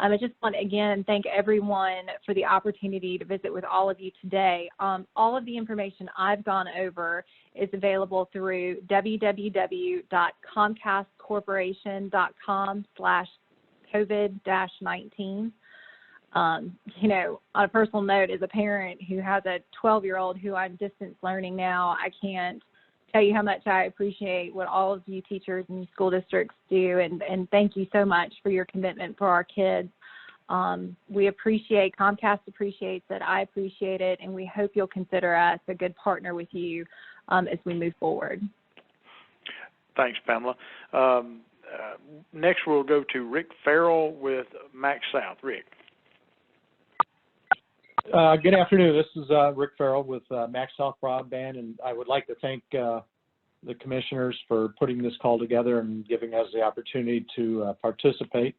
I just want to, again, thank everyone for the opportunity to visit with all of you today. All of the information I've gone over is available through www.comcastcorporation.com/COVID-19. On a personal note, as a parent who has a 12-year-old who I'm distance learning now, I can't tell you how much I appreciate what all of you teachers and school districts do, and thank you so much for your commitment for our kids. We appreciate, Comcast appreciates it, I appreciate it, and we hope you'll consider us a good partner with you as we move forward. Thanks, Pamela. Next, we'll go to Rick Farrell with Max South. Rick. Good afternoon. This is Rick Farrell with Max South Broadband, and I would like to thank the commissioners for putting this call together and giving us the opportunity to participate.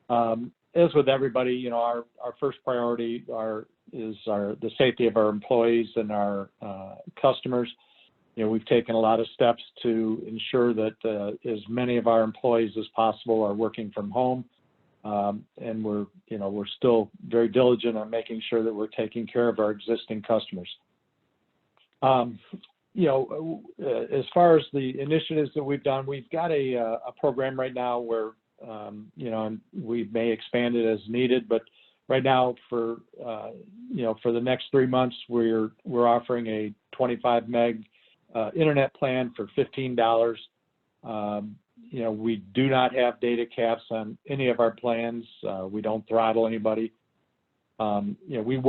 As with everybody, our first priority is the safety of our employees and our customers. We've taken a lot of steps to ensure that as many of our employees as possible are working from home. And we're still very diligent on making sure that we're taking care of our existing customers. As far as the initiatives that we've done, we've got a program right now where, we may expand it as needed, but right now for the next 3 months, we're offering a 25 meg internet plan for $15. We do not have data caps on any of our plans. We don't throttle anybody. We've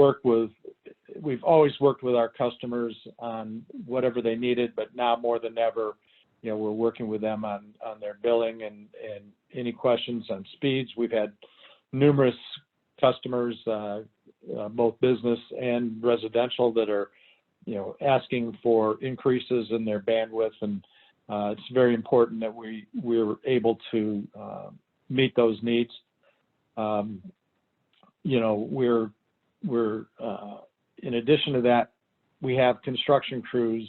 always worked with our customers on whatever they needed, but now more than ever, we're working with them on their billing and any questions on speeds. We've had numerous customers, both business and residential, that are, asking for increases in their bandwidth, and it's very important that we're able to meet those needs. We're in addition to that, we have construction crews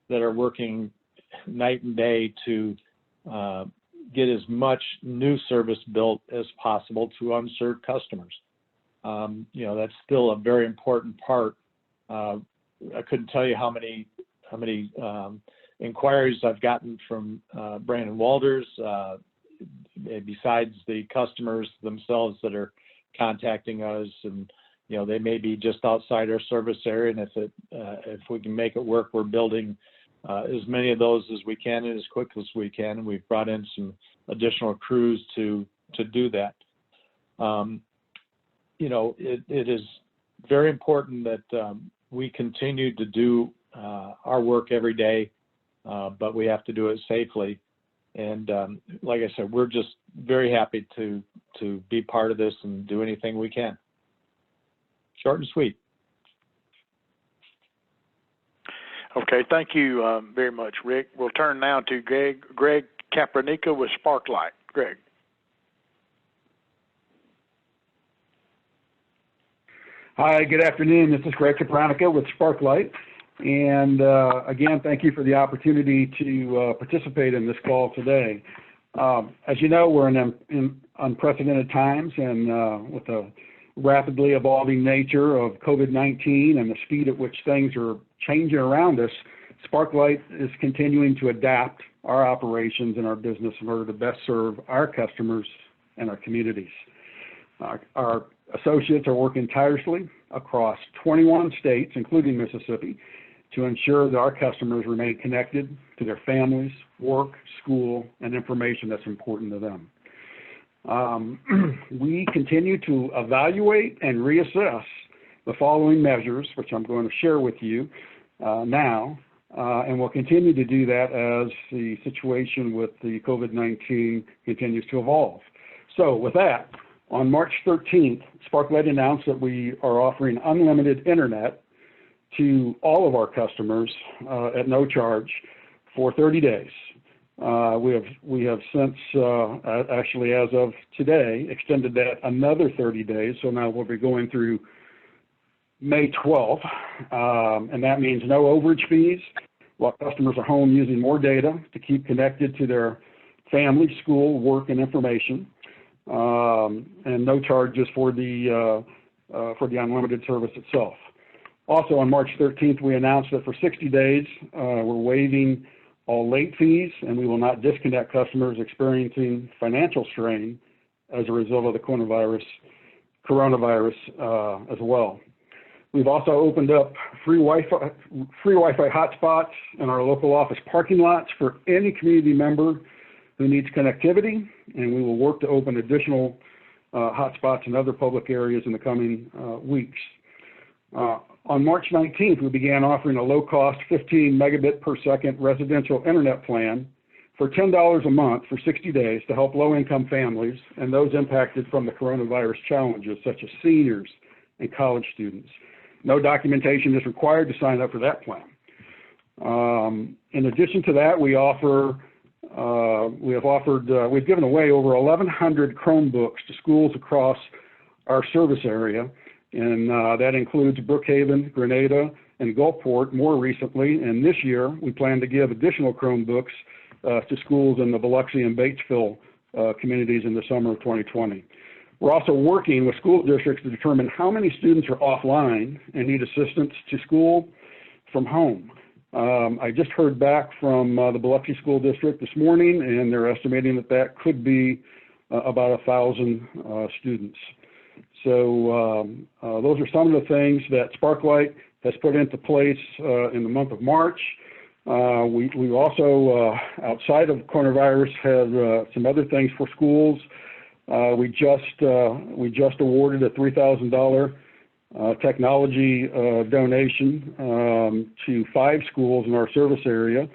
that are working night and day to get as much new service built as possible to unserved customers. That's still a very important part. I couldn't tell you how many inquiries I've gotten from Brandon Walters, besides the customers themselves that are contacting us, and they may be just outside our service area, and if we can make it work, we're building as many of those as we can and as quick as we can. And we've brought in some additional crews to do that. It is very important that we continue to do our work every day, but we have to do it safely. And like I said, we're just very happy to be part of this and do anything we can. Short and sweet. Okay, thank you very much, Rick. We'll turn now to Greg Capranica with Sparklight. Greg. Hi, good afternoon. This is Greg Capranica with Sparklight. And again, thank you for the opportunity to participate in this call today. As you know, we're in unprecedented times, and with the rapidly evolving nature of COVID-19 and the speed at which things are changing around us, Sparklight is continuing to adapt our operations and our business in order to best serve our customers and our communities. Our associates are working tirelessly across 21 states, including Mississippi, to ensure that our customers remain connected to their families, work, school, and information that's important to them. We continue to evaluate and reassess the following measures, which I'm going to share with you now, and we'll continue to do that as the situation with the COVID-19 continues to evolve. So with that, on March 13th, Sparklight announced that we are offering unlimited internet to all of our customers at no charge for 30 days. We have since, actually as of today, extended that another 30 days, so now we'll be going through May 12th, and that means no overage fees while customers are home using more data to keep connected to their family, school, work, and information, and no charges for the unlimited service itself. Also on March 13th, we announced that for 60 days, we're waiving all late fees, and we will not disconnect customers experiencing financial strain as a result of the coronavirus as well. We've also opened up free Wi-Fi hotspots in our local office parking lots for any community member who needs connectivity, and we will work to open additional hotspots in other public areas in the coming weeks. On March 19th, we began offering a low-cost 15 megabit per second residential internet plan for $10 a month for 60 days to help low-income families and those impacted from the coronavirus challenges, such as seniors and college students. No documentation is required to sign up for that plan. In addition to that, we've given away over 1,100 Chromebooks to schools across our service area, and that includes Brookhaven, Grenada, and Gulfport more recently. And this year, we plan to give additional Chromebooks to schools in the Biloxi and Batesville communities in the summer of 2020. We're also working with school districts to determine how many students are offline and need assistance to school from home. I just heard back from the Biloxi School District this morning, and they're estimating that could be about 1,000 students. So those are some of the things that Sparklight has put into place in the month of March. We also, outside of coronavirus, have some other things for schools. We just awarded a $3,000 technology donation to 5 schools in our service area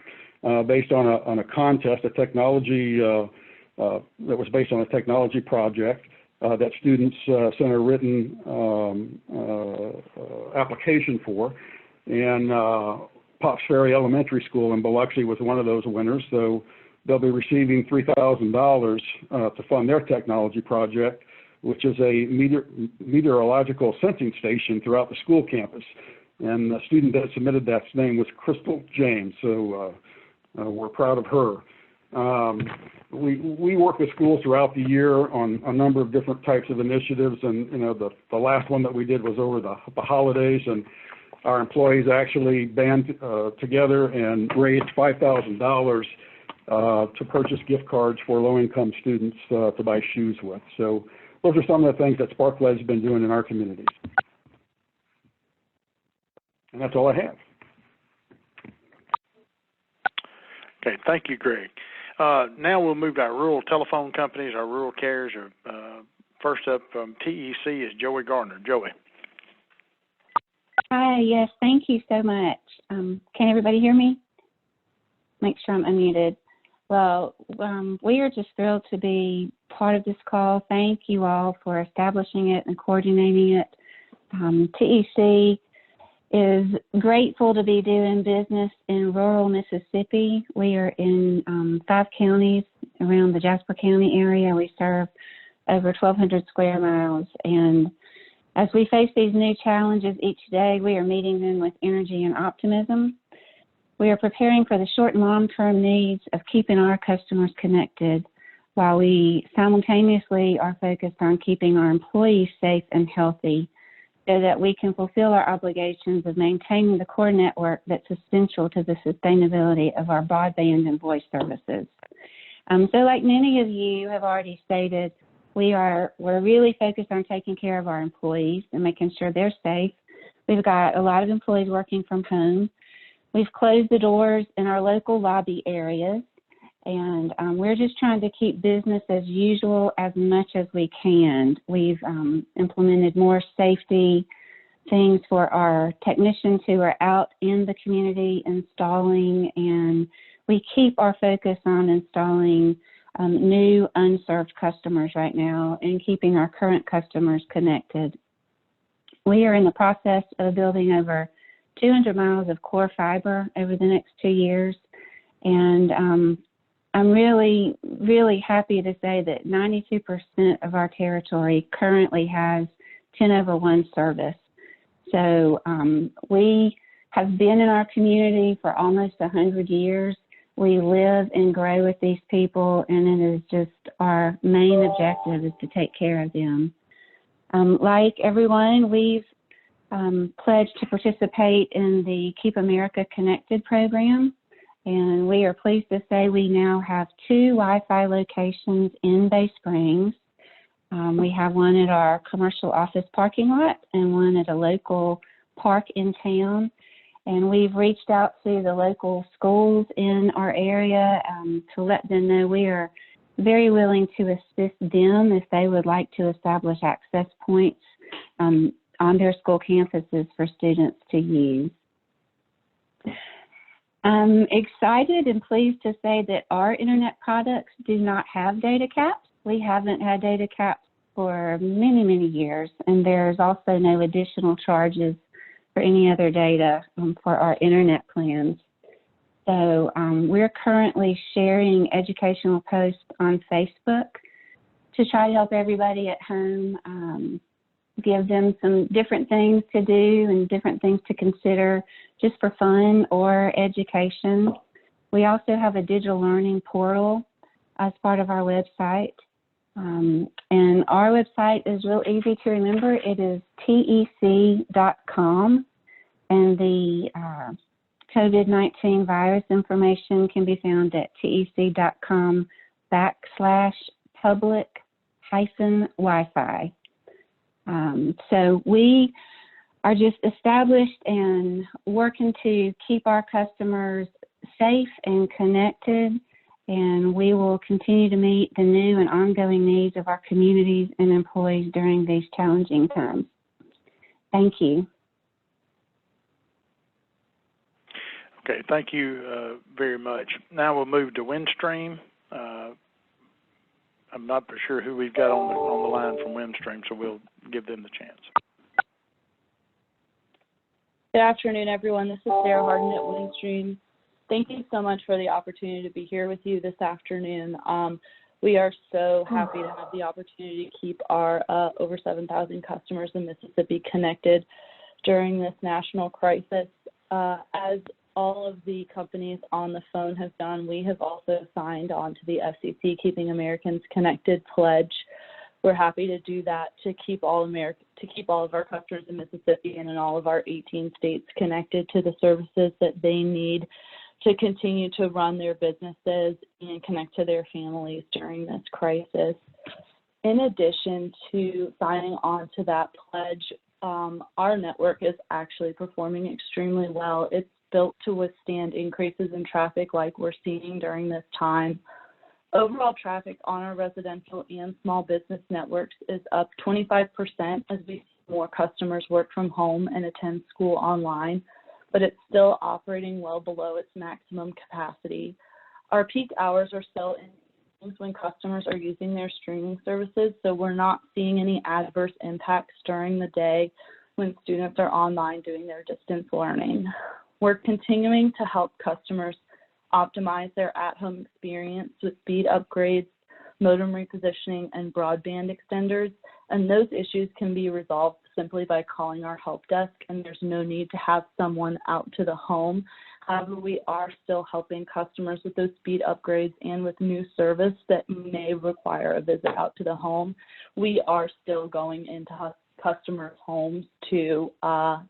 based on a contest, a technology that was based on a technology project that students sent a written application for. And Pops Ferry Elementary School in Biloxi was one of those winners. So they'll be receiving $3,000 to fund their technology project, which is a meteorological sensing station throughout the school campus. And the student that submitted that name was Crystal James, so we're proud of her. We work with schools throughout the year on a number of different types of initiatives, and the last one that we did was over the holidays, and our employees actually band together and raised $5,000 to purchase gift cards for low-income students to buy shoes with. So those are some of the things that Sparklight has been doing in our communities. And that's all I have. Okay, thank you, Greg. Now we'll move to our rural telephone companies, our rural carriers. First up from TEC is Joey Gardner. Joey. Hi, yes, thank you so much. Can everybody hear me? Make sure I'm unmuted. Well, we are just thrilled to be part of this call. Thank you all for establishing it and coordinating it. TEC is grateful to be doing business in rural Mississippi. We are in 5 counties around the Jasper County area. We serve over 1,200 square miles. And as we face these new challenges each day, we are meeting them with energy and optimism. We are preparing for the short and long-term needs of keeping our customers connected while we simultaneously are focused on keeping our employees safe and healthy so that we can fulfill our obligations of maintaining the core network that's essential to the sustainability of our broadband and voice services. So like many of you have already stated, we're really focused on taking care of our employees and making sure they're safe. We've got a lot of employees working from home. We've closed the doors in our local lobby areas, and we're just trying to keep business as usual as much as we can. We've implemented more safety things for our technicians who are out in the community installing, and we keep our focus on installing new unserved customers right now and keeping our current customers connected. We are in the process of building over 200 miles of core fiber over the next 2 years, and I'm really, really happy to say that 92% of our territory currently has 10/1 service. So we have been in our community for almost 100 years. We live and grow with these people, and it is just our main objective is to take care of them. Like everyone, we've pledged to participate in the Keep America Connected program, and we are pleased to say we now have 2 Wi-Fi locations in Bay Springs. We have one at our commercial office parking lot and one at a local park in town. And we've reached out to the local schools in our area to let them know we are very willing to assist them if they would like to establish access points on their school campuses for students to use. I'm excited and pleased to say that our internet products do not have data caps. We haven't had data caps for many, many years, and there's also no additional charges for any other data for our internet plans. So we're currently sharing educational posts on Facebook to try to help everybody at home, give them some different things to do and different things to consider just for fun or education. We also have a digital learning portal as part of our website. And our website is real easy to remember. It is tec.com, and the COVID-19 virus information can be found at tec.com/public-Wi-Fi. So we are just established and working to keep our customers safe and connected, and we will continue to meet the new and ongoing needs of our communities and employees during these challenging times. Thank you. Okay, thank you very much. Now we'll move to Windstream. I'm not for sure who we've got on the line from Windstream, so we'll give them the chance. Good afternoon, everyone. This is Sarah Harden at Windstream. Thank you so much for the opportunity to be here with you this afternoon. We are so happy to have the opportunity to keep our over 7,000 customers in Mississippi connected during this national crisis. As all of the companies on the phone have done, we have also signed on to the FCC Keeping Americans Connected pledge. We're happy to do that to keep all of our customers in Mississippi and in all of our 18 states connected to the services that they need to continue to run their businesses and connect to their families during this crisis. In addition to signing on to that pledge, our network is actually performing extremely well. It's built to withstand increases in traffic like we're seeing during this time. Overall traffic on our residential and small business networks is up 25% as we see more customers work from home and attend school online, but it's still operating well below its maximum capacity. Our peak hours are still in when customers are using their streaming services, so we're not seeing any adverse impacts during the day when students are online doing their distance learning. We're continuing to help customers optimize their at-home experience with speed upgrades, modem repositioning, and broadband extenders, and those issues can be resolved simply by calling our help desk, and there's no need to have someone out to the home. However, we are still helping customers with those speed upgrades and with new service that may require a visit out to the home. We are still going into customers' homes to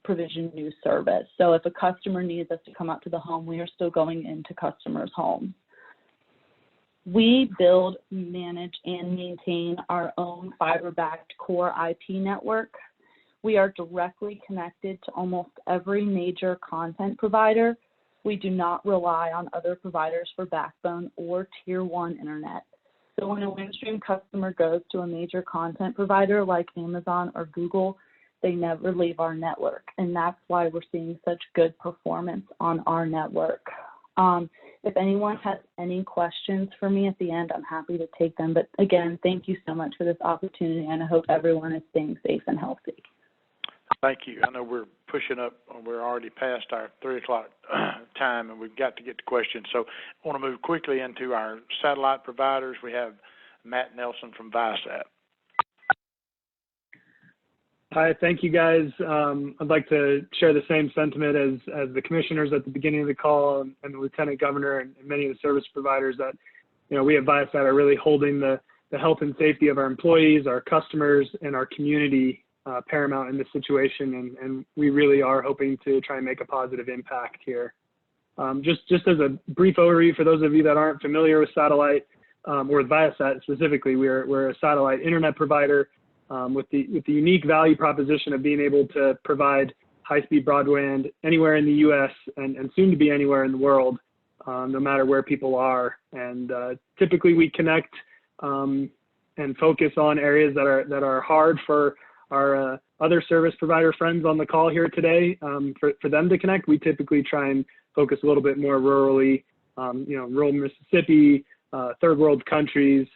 provision new service. So if a customer needs us to come out to the home, we are still going into customers' homes. We build, manage, and maintain our own fiber-backed core IP network. We are directly connected to almost every major content provider. We do not rely on other providers for backbone or tier 1 internet. So when a Windstream customer goes to a major content provider like Amazon or Google, they never leave our network. And that's why we're seeing such good performance on our network. If anyone has any questions for me at the end, I'm happy to take them. But again, thank you so much for this opportunity, and I hope everyone is staying safe and healthy. Thank you. I know we're pushing up. We're already past our 3 o'clock time, and we've got to get to questions. So I want to move quickly into our satellite providers. We have Matt Nelson from Viasat. Hi, thank you guys. I'd like to share the same sentiment as the commissioners at the beginning of the call and the lieutenant governor and many of the service providers that, we at Viasat are really holding the health and safety of our employees, our customers, and our community paramount in this situation, and we really are hoping to try and make a positive impact here. Just as a brief overview for those of you that aren't familiar with satellite or with Viasat specifically, we're a satellite internet provider with the unique value proposition of being able to provide high-speed broadband anywhere in the U.S. and soon to be anywhere in the world, no matter where people are. And typically we connect and focus on areas that are hard for our other service provider friends on the call here today. For them to connect, we typically try and focus a little bit more rurally, rural Mississippi, third world countries,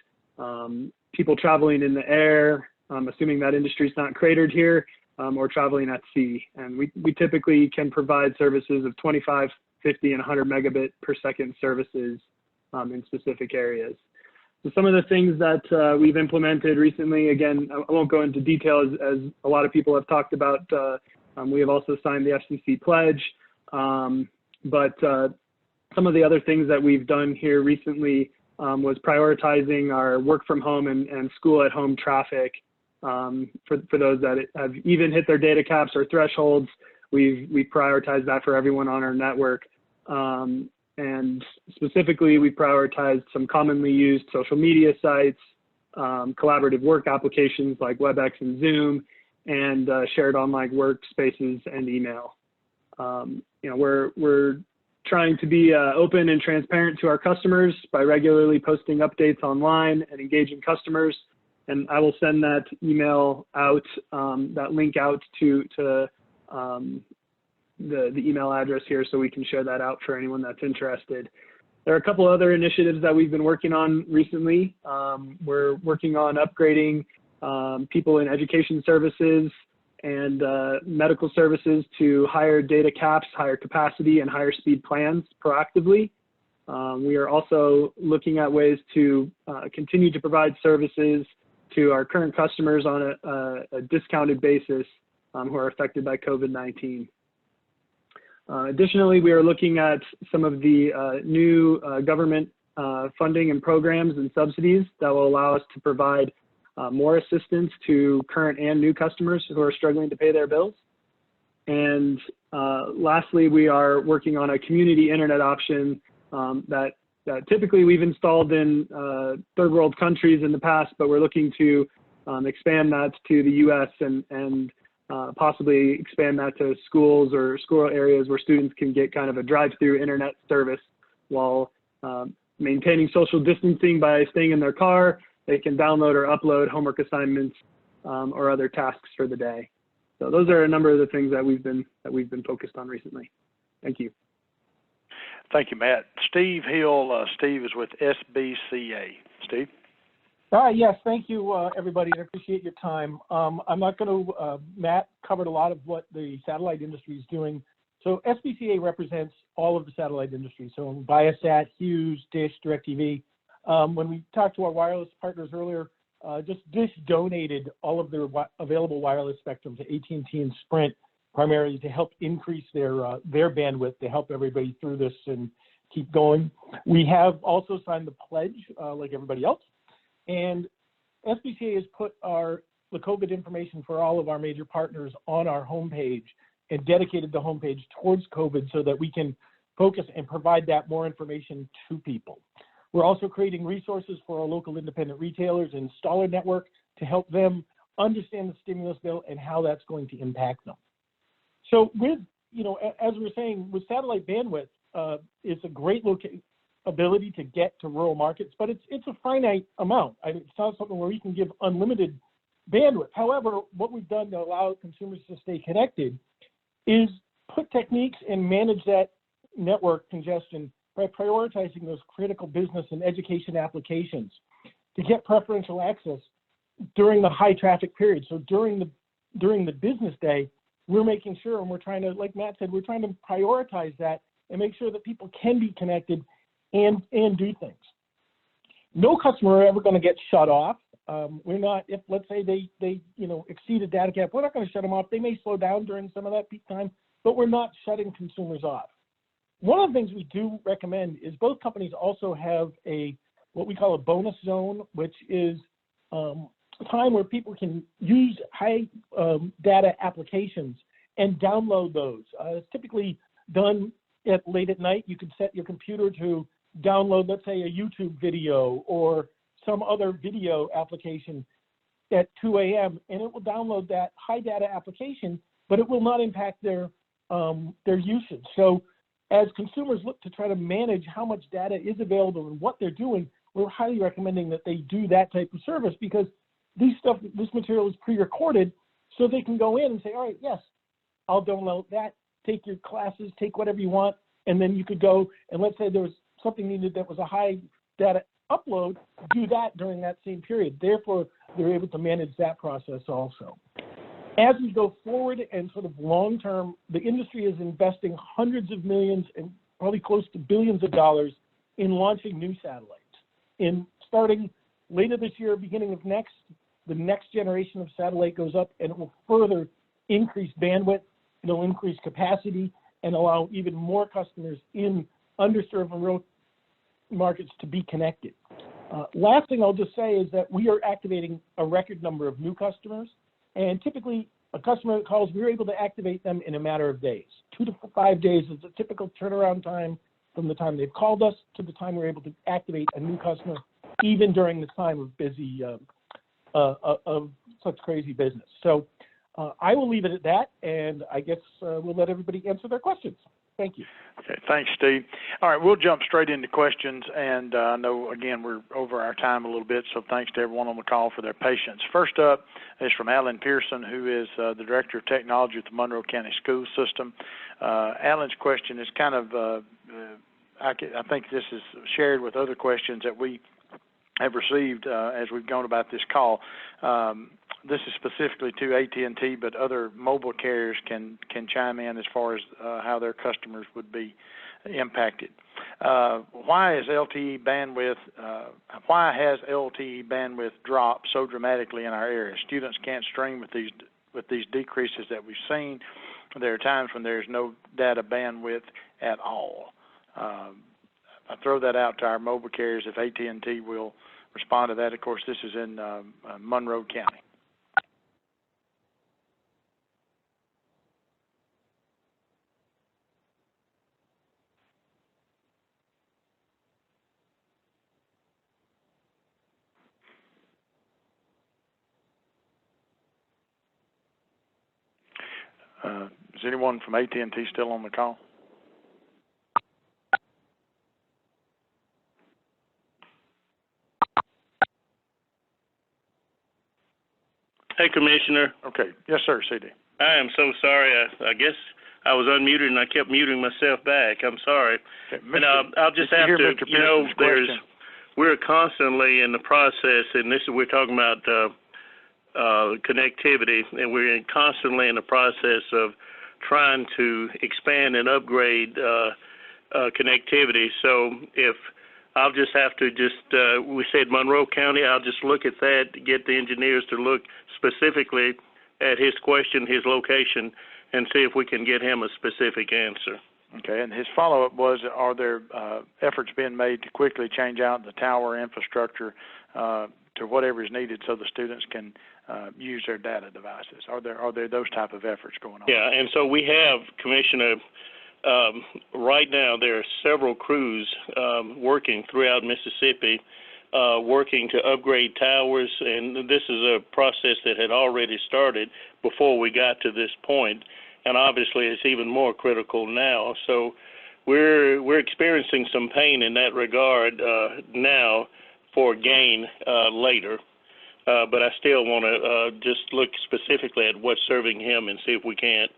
people traveling in the air, assuming that industry is not cratered here, or traveling at sea. And we typically can provide services of 25, 50, and 100 megabit per second services in specific areas. So some of the things that we've implemented recently, again, I won't go into detail as a lot of people have talked about. We have also signed the FCC pledge, but some of the other things that we've done here recently was prioritizing our work from home and school at home traffic. For those that have even hit their data caps or thresholds, we prioritize that for everyone on our network. And specifically, we prioritized some commonly used social media sites, collaborative work applications like WebEx and Zoom, and shared online workspaces and email. We're trying to be open and transparent to our customers by regularly posting updates online and engaging customers. And I will send that email out, that link out to the email address here so we can share that out for anyone that's interested. There are a couple other initiatives that we've been working on recently. We're working on upgrading people in education services and medical services to higher data caps, higher capacity, and higher speed plans proactively. We are also looking at ways to continue to provide services to our current customers on a discounted basis who are affected by COVID-19. Additionally, we are looking at some of the new government funding and programs and subsidies that will allow us to provide more assistance to current and new customers who are struggling to pay their bills. And lastly, we are working on a community internet option that typically we've installed in third world countries in the past, but we're looking to expand that to the U.S. and possibly expand that to schools or school areas where students can get kind of a drive-through internet service while maintaining social distancing by staying in their car. They can download or upload homework assignments or other tasks for the day. So those are a number of the things that we've been focused on recently. Thank you. Thank you, Matt. Steve Hill. Steve is with SBCA. Steve? Yes, thank you, everybody. I appreciate your time. I'm not going to, Matt covered a lot of what the satellite industry is doing. So SBCA represents all of the satellite industry. So Viasat, Hughes, Dish, DirecTV. When we talked to our wireless partners earlier, just Dish donated all of their available wireless spectrum to AT&T and Sprint primarily to help increase their bandwidth to help everybody through this and keep going. We have also signed the pledge, like everybody else, and SBCA has put the COVID information for all of our major partners on our homepage and dedicated the homepage towards COVID so that we can focus and provide that more information to people. We're also creating resources for our local independent retailers and installer network to help them understand the stimulus bill and how that's going to impact them. So with, as we were saying, with satellite bandwidth, it's a great ability to get to rural markets, but it's a finite amount. It's not something where we can give unlimited bandwidth. However, what we've done to allow consumers to stay connected is put techniques and manage that network congestion by prioritizing those critical business and education applications to get preferential access during the high traffic period. So during the business day, we're making sure, and we're trying to, like Matt said, we're trying to prioritize that and make sure that people can be connected and do things. No customer are ever going to get shut off. We're not, if let's say they exceed a data cap, we're not going to shut them off. They may slow down during some of that peak time, but we're not shutting consumers off. One of the things we do recommend is both companies also have what we call a bonus zone, which is a time where people can use high data applications and download those. It's typically done late at night. You can set your computer to download, let's say, a YouTube video or some other video application at 2 a.m. and it will download that high data application, but it will not impact their usage. So as consumers look to try to manage how much data is available and what they're doing, we're highly recommending that they do that type of service because this material is pre-recorded, so they can go in and say, all right, yes, I'll download that, take your classes, take whatever you want, and then you could go, and let's say there was something needed that was a high data upload, do that during that same period. Therefore, they're able to manage that process also. As we go forward and sort of long term, the industry is investing hundreds of millions and probably close to billions of dollars in launching new satellites. In starting later this year, beginning of next, the next generation of satellite goes up and it will further increase bandwidth, it'll increase capacity and allow even more customers in underserved and rural markets to be connected. Last thing I'll just say is that we are activating a record number of new customers, and typically a customer that calls, we're able to activate them in a matter of days. 2 to 5 days is a typical turnaround time from the time they've called us to the time we're able to activate a new customer, even during this time of busy, of such crazy business. So I will leave it at that, and I guess we'll let everybody answer their questions. Thank you. Okay, thanks, Steve. All right, we'll jump straight into questions, and I know, again, we're over our time a little bit, so thanks to everyone on the call for their patience. First up is from Alan Pearson, who is the Director of Technology at the Monroe County School System. Alan's question is kind of, I think this is shared with other questions that we have received as we've gone about this call. This is specifically to AT&T, but other mobile carriers can chime in as far as how their customers would be impacted. Why has LTE bandwidth dropped so dramatically in our area? Students can't stream with these decreases that we've seen. There are times when there's no data bandwidth at all. I throw that out to our mobile carriers if AT&T will respond to that. Of course, this is in Monroe County. Is anyone from AT&T still on the call? Hey, Commissioner. Okay. Yes, sir, CD. I am so sorry. I guess I was unmuted and I kept muting myself back. I'm sorry. Okay, and I'll just have to, we're constantly in the process, and we're talking about connectivity, and we're constantly in the process of trying to expand and upgrade connectivity. So if I'll just have to we said Monroe County, I'll just look at that, get the engineers to look specifically at his question, his location, and see if we can get him a specific answer. Okay, and his follow-up was, are there efforts being made to quickly change out the tower infrastructure to whatever is needed so the students can use their data devices? Are there those type of efforts going on? Yeah, and so we have, Commissioner, right now there are several crews working throughout Mississippi working to upgrade towers, and this is a process that had already started before we got to this point, and obviously it's even more critical now. So we're experiencing some pain in that regard now for gain later. But I still want to just look specifically at what's serving him and see if we can't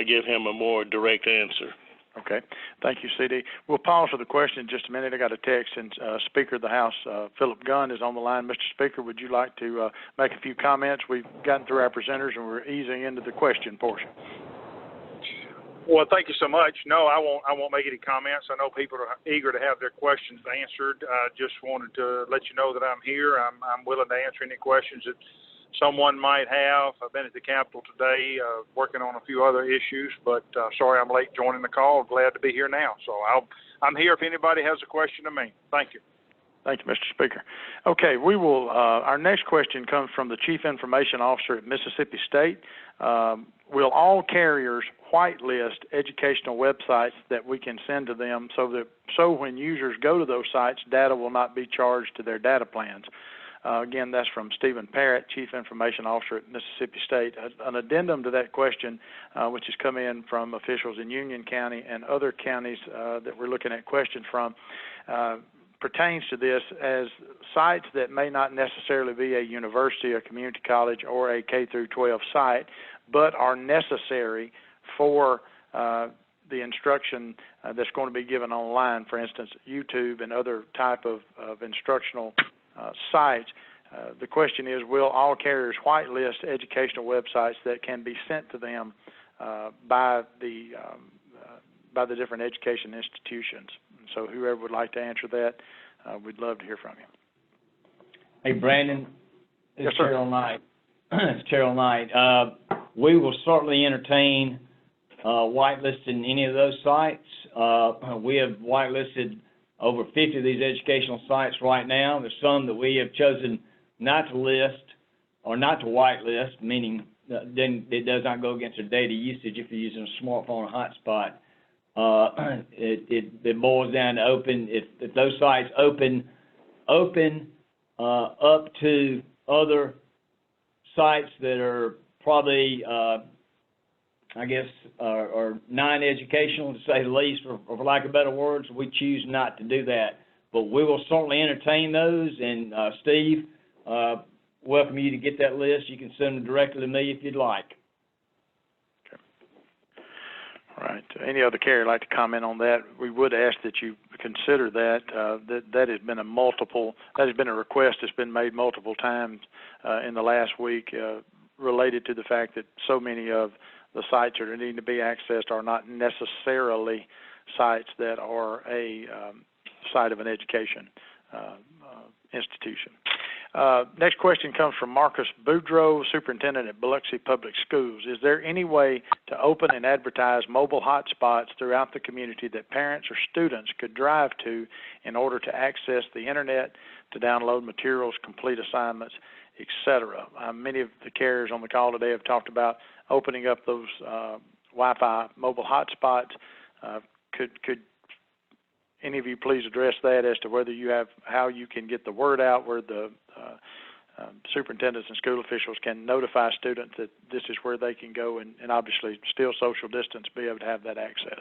give him a more direct answer. Okay. Thank you, CD. We'll pause for the question in just a minute. I got a text, and Speaker of the House, Philip Gunn, is on the line. Mr. Speaker, would you like to make a few comments? We've gotten through our presenters, and we're easing into the question portion. Well, thank you so much. No, I won't make any comments. I know people are eager to have their questions answered. Just wanted to let you know that I'm here. I'm willing to answer any questions that someone might have. I've been at the Capitol today working on a few other issues, but sorry I'm late joining the call. Glad to be here now. So I'm here if anybody has a question to me. Thank you. Thank you, Mr. Speaker. Okay, we will. Our next question comes from the Chief Information Officer at Mississippi State. Will all carriers whitelist educational websites that we can send to them so when users go to those sites, data will not be charged to their data plans? Again, that's from Stephen Parrott, Chief Information Officer at Mississippi State. An addendum to that question, which has come in from officials in Union County and other counties that we're looking at questions from, pertains to this as sites that may not necessarily be a university, a community college, or a K through 12 site, but are necessary for the instruction that's going to be given online, for instance, YouTube and other type of instructional sites. The question is, will all carriers whitelist educational websites that can be sent to them by the different education institutions? So whoever would like to answer that, we'd love to hear from you. Hey, Brandon. Yes, sir. Terrell Knight. It's Terrell Knight. We will certainly entertain whitelisting any of those sites. We have whitelisted over 50 of these educational sites right now. There's some that we have chosen not to list or not to whitelist, meaning then it does not go against their data usage if you're using a smartphone or hotspot. It boils down to open. If those sites open up to other sites that are probably, I guess, are non-educational, to say the least, or for lack of better words, we choose not to do that. But we will certainly entertain those. And Steve, welcome you to get that list. You can send them directly to me if you'd like. All right. Any other carrier like to comment on that? We would ask that you consider that. That has been a request that's been made multiple times in the last week related to the fact that so many of the sites that need to be accessed are not necessarily sites that are a site of an education institution. Next question comes from Marcus Boudreau, Superintendent at Biloxi Public Schools. Is there any way to open and advertise mobile hotspots throughout the community that parents or students could drive to in order to access the internet, to download materials, complete assignments, etc.? Many of the carriers on the call today have talked about opening up those Wi-Fi mobile hotspots. Could any of you please address that as to whether you have how you can get the word out where the superintendents and school officials can notify students that this is where they can go and obviously still social distance be able to have that access?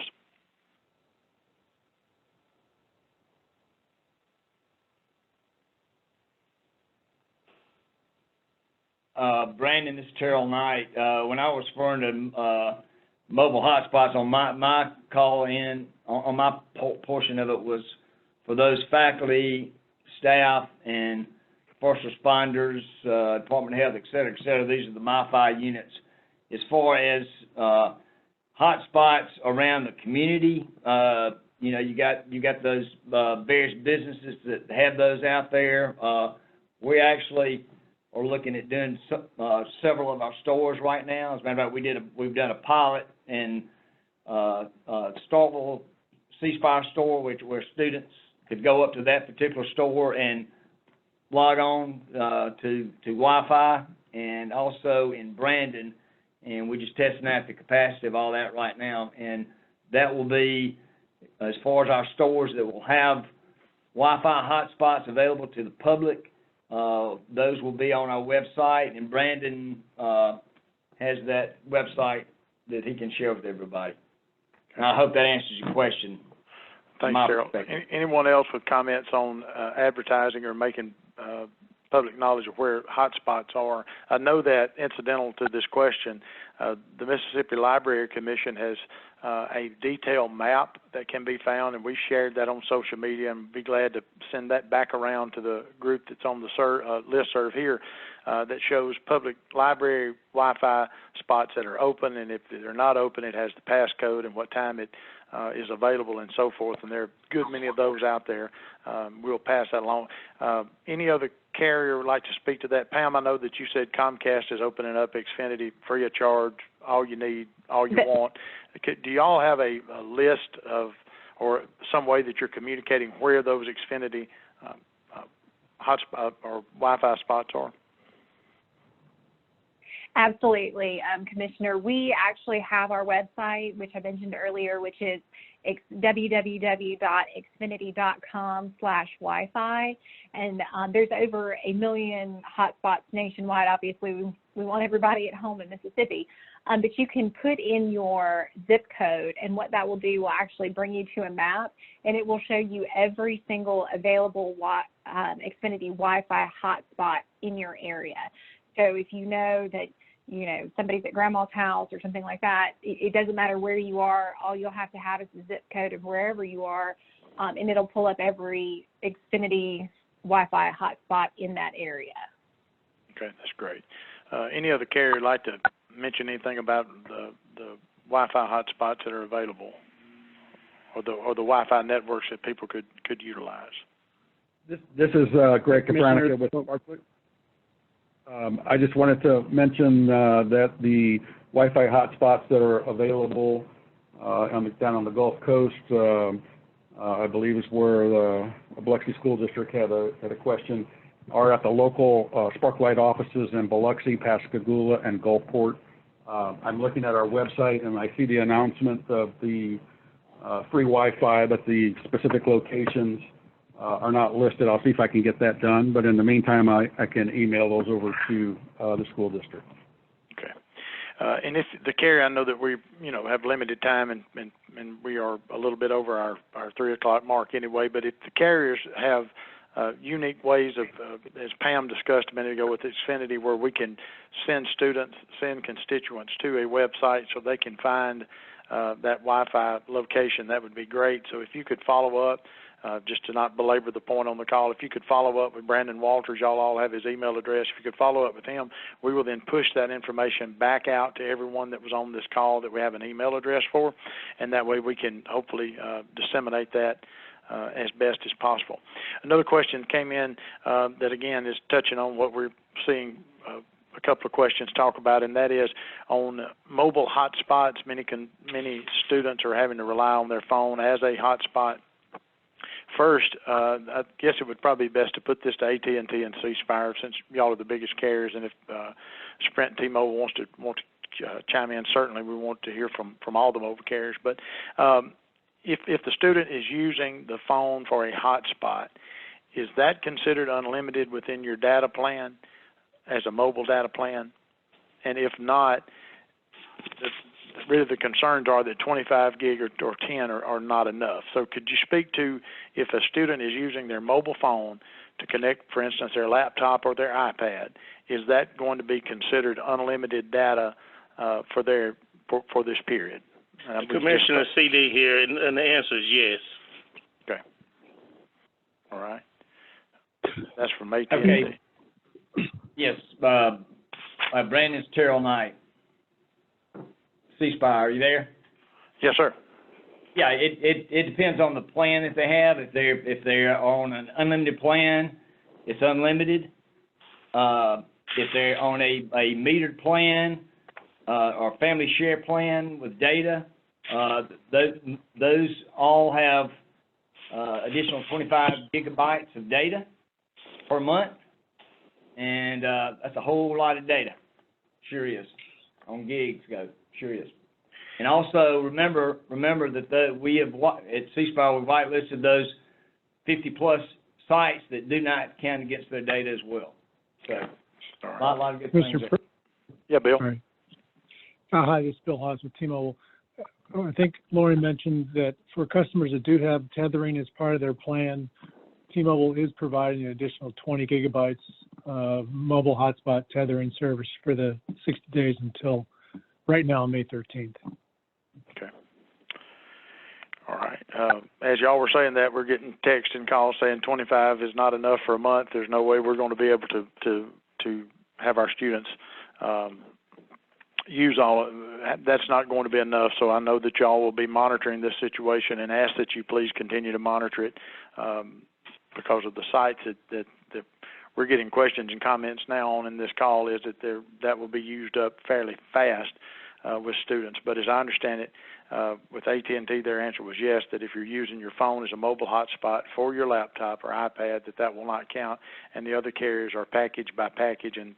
Brandon, this is Terrell Knight. When I was referring to mobile hotspots on my call in, on my portion of it was for those faculty, staff, and first responders, Department of Health, et cetera, et cetera. These are the MiFi units. As far as hotspots around the community, you got those various businesses that have those out there. We actually are looking at doing several of our stores right now. As a matter of fact, we've done a pilot in Starkville C Spire store, where students could go up to that particular store and log on to Wi-Fi, and also in Brandon, and we're just testing out the capacity of all that right now. And that will be, as far as our stores that will have Wi-Fi hotspots available to the public, those will be on our website, and Brandon has that website that he can share with everybody. And I hope that answers your question. Thanks, Daryl. Anyone else with comments on advertising or making public knowledge of where hotspots are? I know that, incidental to this question, the Mississippi Library Commission has a detailed map that can be found, and we shared that on social media, and be glad to send that back around to the group that's on the listserv here, that shows public library Wi-Fi spots that are open, and if they're not open, it has the passcode and what time it is available and so forth, and there are a good many of those out there. We'll pass that along. Any other carrier would like to speak to that? Pam, I know that you said Comcast is opening up Xfinity free of charge, all you need, all you want. Do y'all have a list of, or some way that you're communicating where those Xfinity hotspot or Wi-Fi spots are? Absolutely, Commissioner. We actually have our website, which I mentioned earlier, which is www.xfinity.com/Wi-Fi, and there's over 1 million hotspots nationwide. Obviously, we want everybody at home in Mississippi, but you can put in your zip code, and what that will do will actually bring you to a map, and it will show you every single available Xfinity Wi-Fi hotspot in your area. So if you know that somebody's at grandma's house or something like that, it doesn't matter where you are. All you'll have to have is the zip code of wherever you are, and it'll pull up every Xfinity Wi-Fi hotspot in that area. Okay, that's great. Any other carrier like to mention anything about the Wi-Fi hotspots that are available, or the Wi-Fi networks that people could utilize? This is Greg Kapranica with Barclay. I just wanted to mention that the Wi-Fi hotspots that are available down on the Gulf Coast, I believe is where the Biloxi School District had a question, are at the local Sparklight offices in Biloxi, Pascagoula, and Gulfport. I'm looking at our website, and I see the announcement of the free Wi-Fi, but the specific locations are not listed. I'll see if I can get that done, but in the meantime, I can email those over to the school district. Okay. And if the carrier, I know that we have limited time, and we are a little bit over our 3 o'clock mark anyway, but if the carriers have unique ways of, as Pam discussed a minute ago with Xfinity, where we can send constituents to a website so they can find that Wi-Fi location, that would be great. So if you could follow up, just to not belabor the point on the call, if you could follow up with Brandon Walters, y'all all have his email address. If you could follow up with him, we will then push that information back out to everyone that was on this call that we have an email address for, and that way we can hopefully disseminate that as best as possible. Another question came in that, again, is touching on what we're seeing a couple of questions talk about, and that is on mobile hotspots. Many students are having to rely on their phone as a hotspot. First, I guess it would probably be best to put this to AT&T and C Spire, since y'all are the biggest carriers, and if Sprint and T-Mobile want to chime in, certainly we want to hear from all the mobile carriers. But if the student is using the phone for a hotspot, is that considered unlimited within your data plan as a mobile data plan? And if not, really the concerns are that 25 gig or 10 are not enough. So could you speak to, if a student is using their mobile phone to connect, for instance, their laptop or their iPad, is that going to be considered unlimited data for this period? Commissioner CD here, and the answer is yes. Okay. All right. That's from AT&T. Okay. Yes. Brandon's Terrell Knight. C Spire, are you there? Yes, sir. Yeah, it depends on the plan that they have. If they're on an unlimited plan, it's unlimited. if they're on a metered plan or family share plan with data, those all have additional 25 gigabytes of data per month, and that's a whole lot of data. Sure is. On gigs go, sure is. And also remember that we have at C-Spire we've whitelisted those 50+ sites that do not count against their data as well. So a lot of good things there. Yeah, Bill. All right. Hi, this is Bill Haas with T-Mobile. I think Lori mentioned that for customers that do have tethering as part of their plan, T-Mobile is providing an additional 20 gigabytes of mobile hotspot tethering service for the 60 days until right now, May 13th. Okay. All right. As y'all were saying that, we're getting texts and calls saying 25 is not enough for a month. There's no way we're going to be able to have our students use all of that's not going to be enough. So I know that y'all will be monitoring this situation and ask that you please continue to monitor it because of the sites that we're getting questions and comments now on in this call is that will be used up fairly fast with students. But as I understand it, with AT&T, their answer was yes, that if you're using your phone as a mobile hotspot for your laptop or iPad, that will not count. And the other carriers are package by package and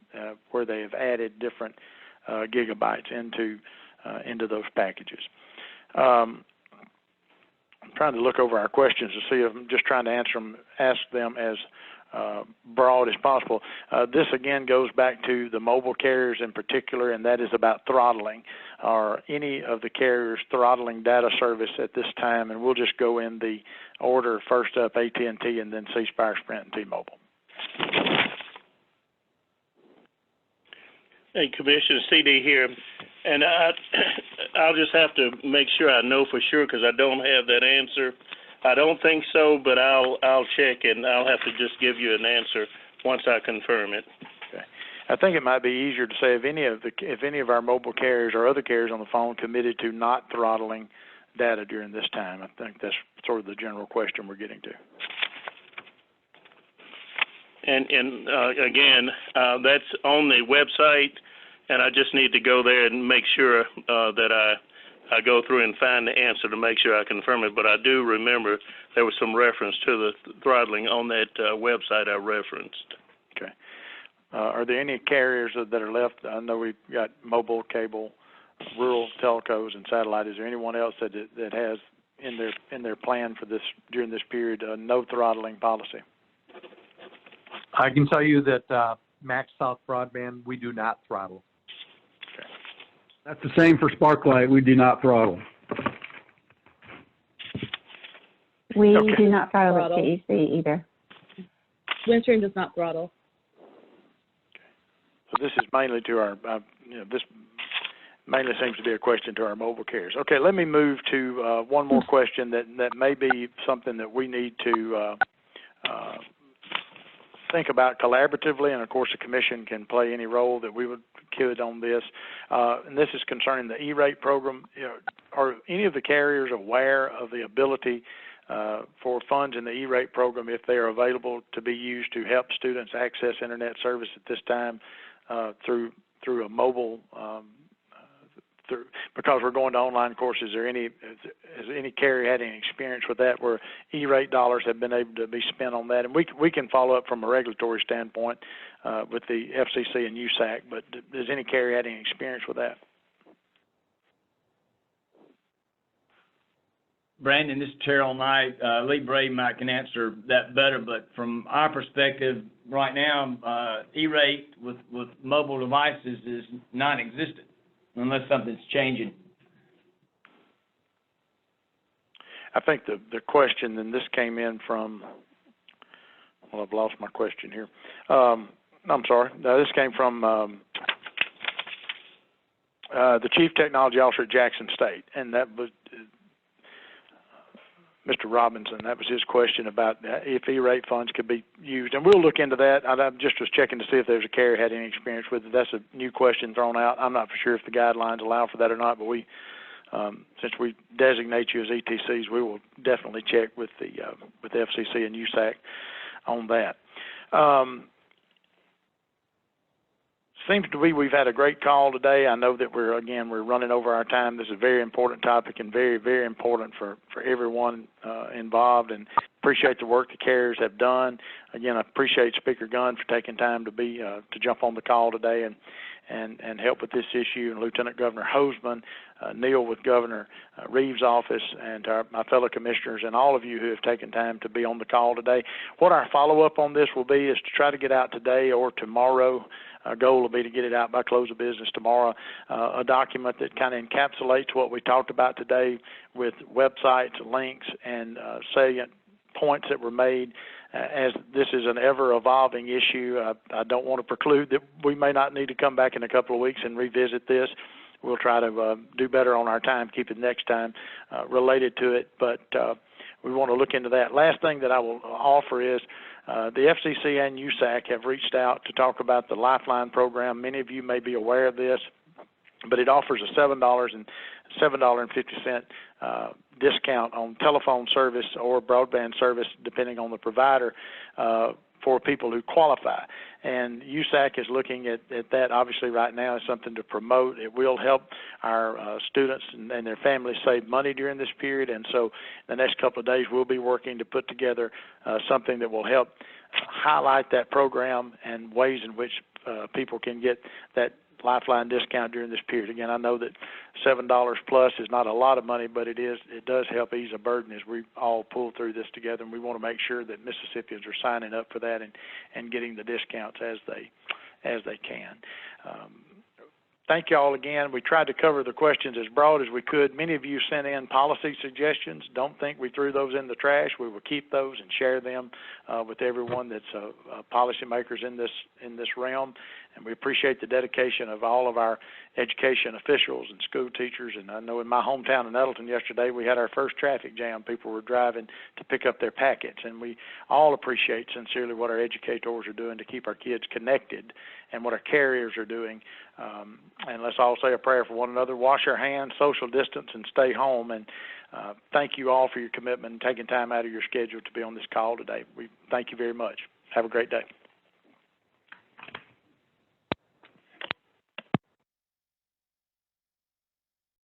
where they have added different gigabytes into those packages. I'm trying to look over our questions to see if I'm just trying to ask them as broad as possible. This again goes back to the mobile carriers in particular, and that is about throttling. Are any of the carriers throttling data service at this time? And we'll just go in the order, first up AT&T and then C Spire, Sprint, and T-Mobile. Hey, Commissioner CD here, and I'll just have to make sure I know for sure because I don't have that answer. I don't think so, but I'll check and I'll have to just give you an answer once I confirm it. Okay. I think it might be easier to say if any of our mobile carriers or other carriers on the phone committed to not throttling data during this time. I think that's sort of the general question we're getting to. And again, that's on the website, and I just need to go there and make sure that I go through and find the answer to make sure I confirm it. But I do remember there was some reference to the throttling on that website I referenced. Okay. Are there any carriers that are left? I know we've got mobile, cable, rural telcos, and satellite. Is there anyone else that has in their plan for this during this period no throttling policy? I can tell you that Max South Broadband, we do not throttle. Okay. That's the same for Sparklight. We do not throttle. We do not throttle at TEC either. Windstream does not throttle. So this is mainly to our, this mainly seems to be a question to our mobile carriers. Okay, let me move to one more question that may be something that we need to think about collaboratively, and of course the Commission can play any role that we could on this. And this is concerning the E-rate program. Are any of the carriers aware of the ability for funds in the E-rate program, if they are available, to be used to help students access internet service at this time through a mobile? Because we're going to online courses, has any carrier had any experience with that where E-rate dollars have been able to be spent on that? And we can follow up from a regulatory standpoint with the FCC and USAC, but does any carrier had any experience with that? Brandon, this is Terrell Knight. Lee Bray might can answer that better, but from our perspective right now, E-rate with mobile devices is non-existent unless something's changing. I think the question, and this came in from, well, I've lost my question here. I'm sorry. No, this came from the Chief Technology Officer at Jackson State, and that was Mr. Robinson. That was his question about if E-rate funds could be used. And we'll look into that. I just was checking to see if there's a carrier had any experience with it. That's a new question thrown out. I'm not for sure if the guidelines allow for that or not, but we, since we designate you as ETCs, we will definitely check with the FCC and USAC on that. seems to be we've had a great call today. I know that we're running over our time. This is a very important topic and very, very important for everyone involved, and appreciate the work the carriers have done. Again, I appreciate Speaker Gunn for taking time to to jump on the call today and help with this issue, and Lieutenant Governor Hoseman, Neil with Governor Reeves' office, and my fellow commissioners, and all of you who have taken time to be on the call today. What our follow-up on this will be is to try to get out today or tomorrow. Our goal will be to get it out by close of business tomorrow, a document that kind of encapsulates what we talked about today with websites, links, and salient points that were made. As this is an ever-evolving issue, I don't want to preclude that we may not need to come back in a couple of weeks and revisit this. We'll try to do better on our timekeeping next time related to it, but we want to look into that. Last thing that I will offer is the FCC and USAC have reached out to talk about the Lifeline program. Many of you may be aware of this, but it offers a $7.50 discount on telephone service or broadband service, depending on the provider, for people who qualify. And USAC is looking at that, obviously, right now as something to promote. It will help our students and their families save money during this period, and so the next couple of days we'll be working to put together something that will help highlight that program and ways in which people can get that Lifeline discount during this period. Again, I know that $7 plus is not a lot of money, but it does help ease a burden as we all pull through this together, and we want to make sure that Mississippians are signing up for that and getting the discounts as they can. Thank you all again. We tried to cover the questions as broad as we could. Many of you sent in policy suggestions. Don't think we threw those in the trash. We will keep those and share them with everyone that's policymakers in this realm. And we appreciate the dedication of all of our education officials and school teachers. And I know in my hometown in Nettleton yesterday, we had our first traffic jam. People were driving to pick up their packets. And we all appreciate sincerely what our educators are doing to keep our kids connected and what our carriers are doing. And let's all say a prayer for one another. Wash our hands, social distance, and stay home. And thank you all for your commitment and taking time out of your schedule to be on this call today. We thank you very much. Have a great day.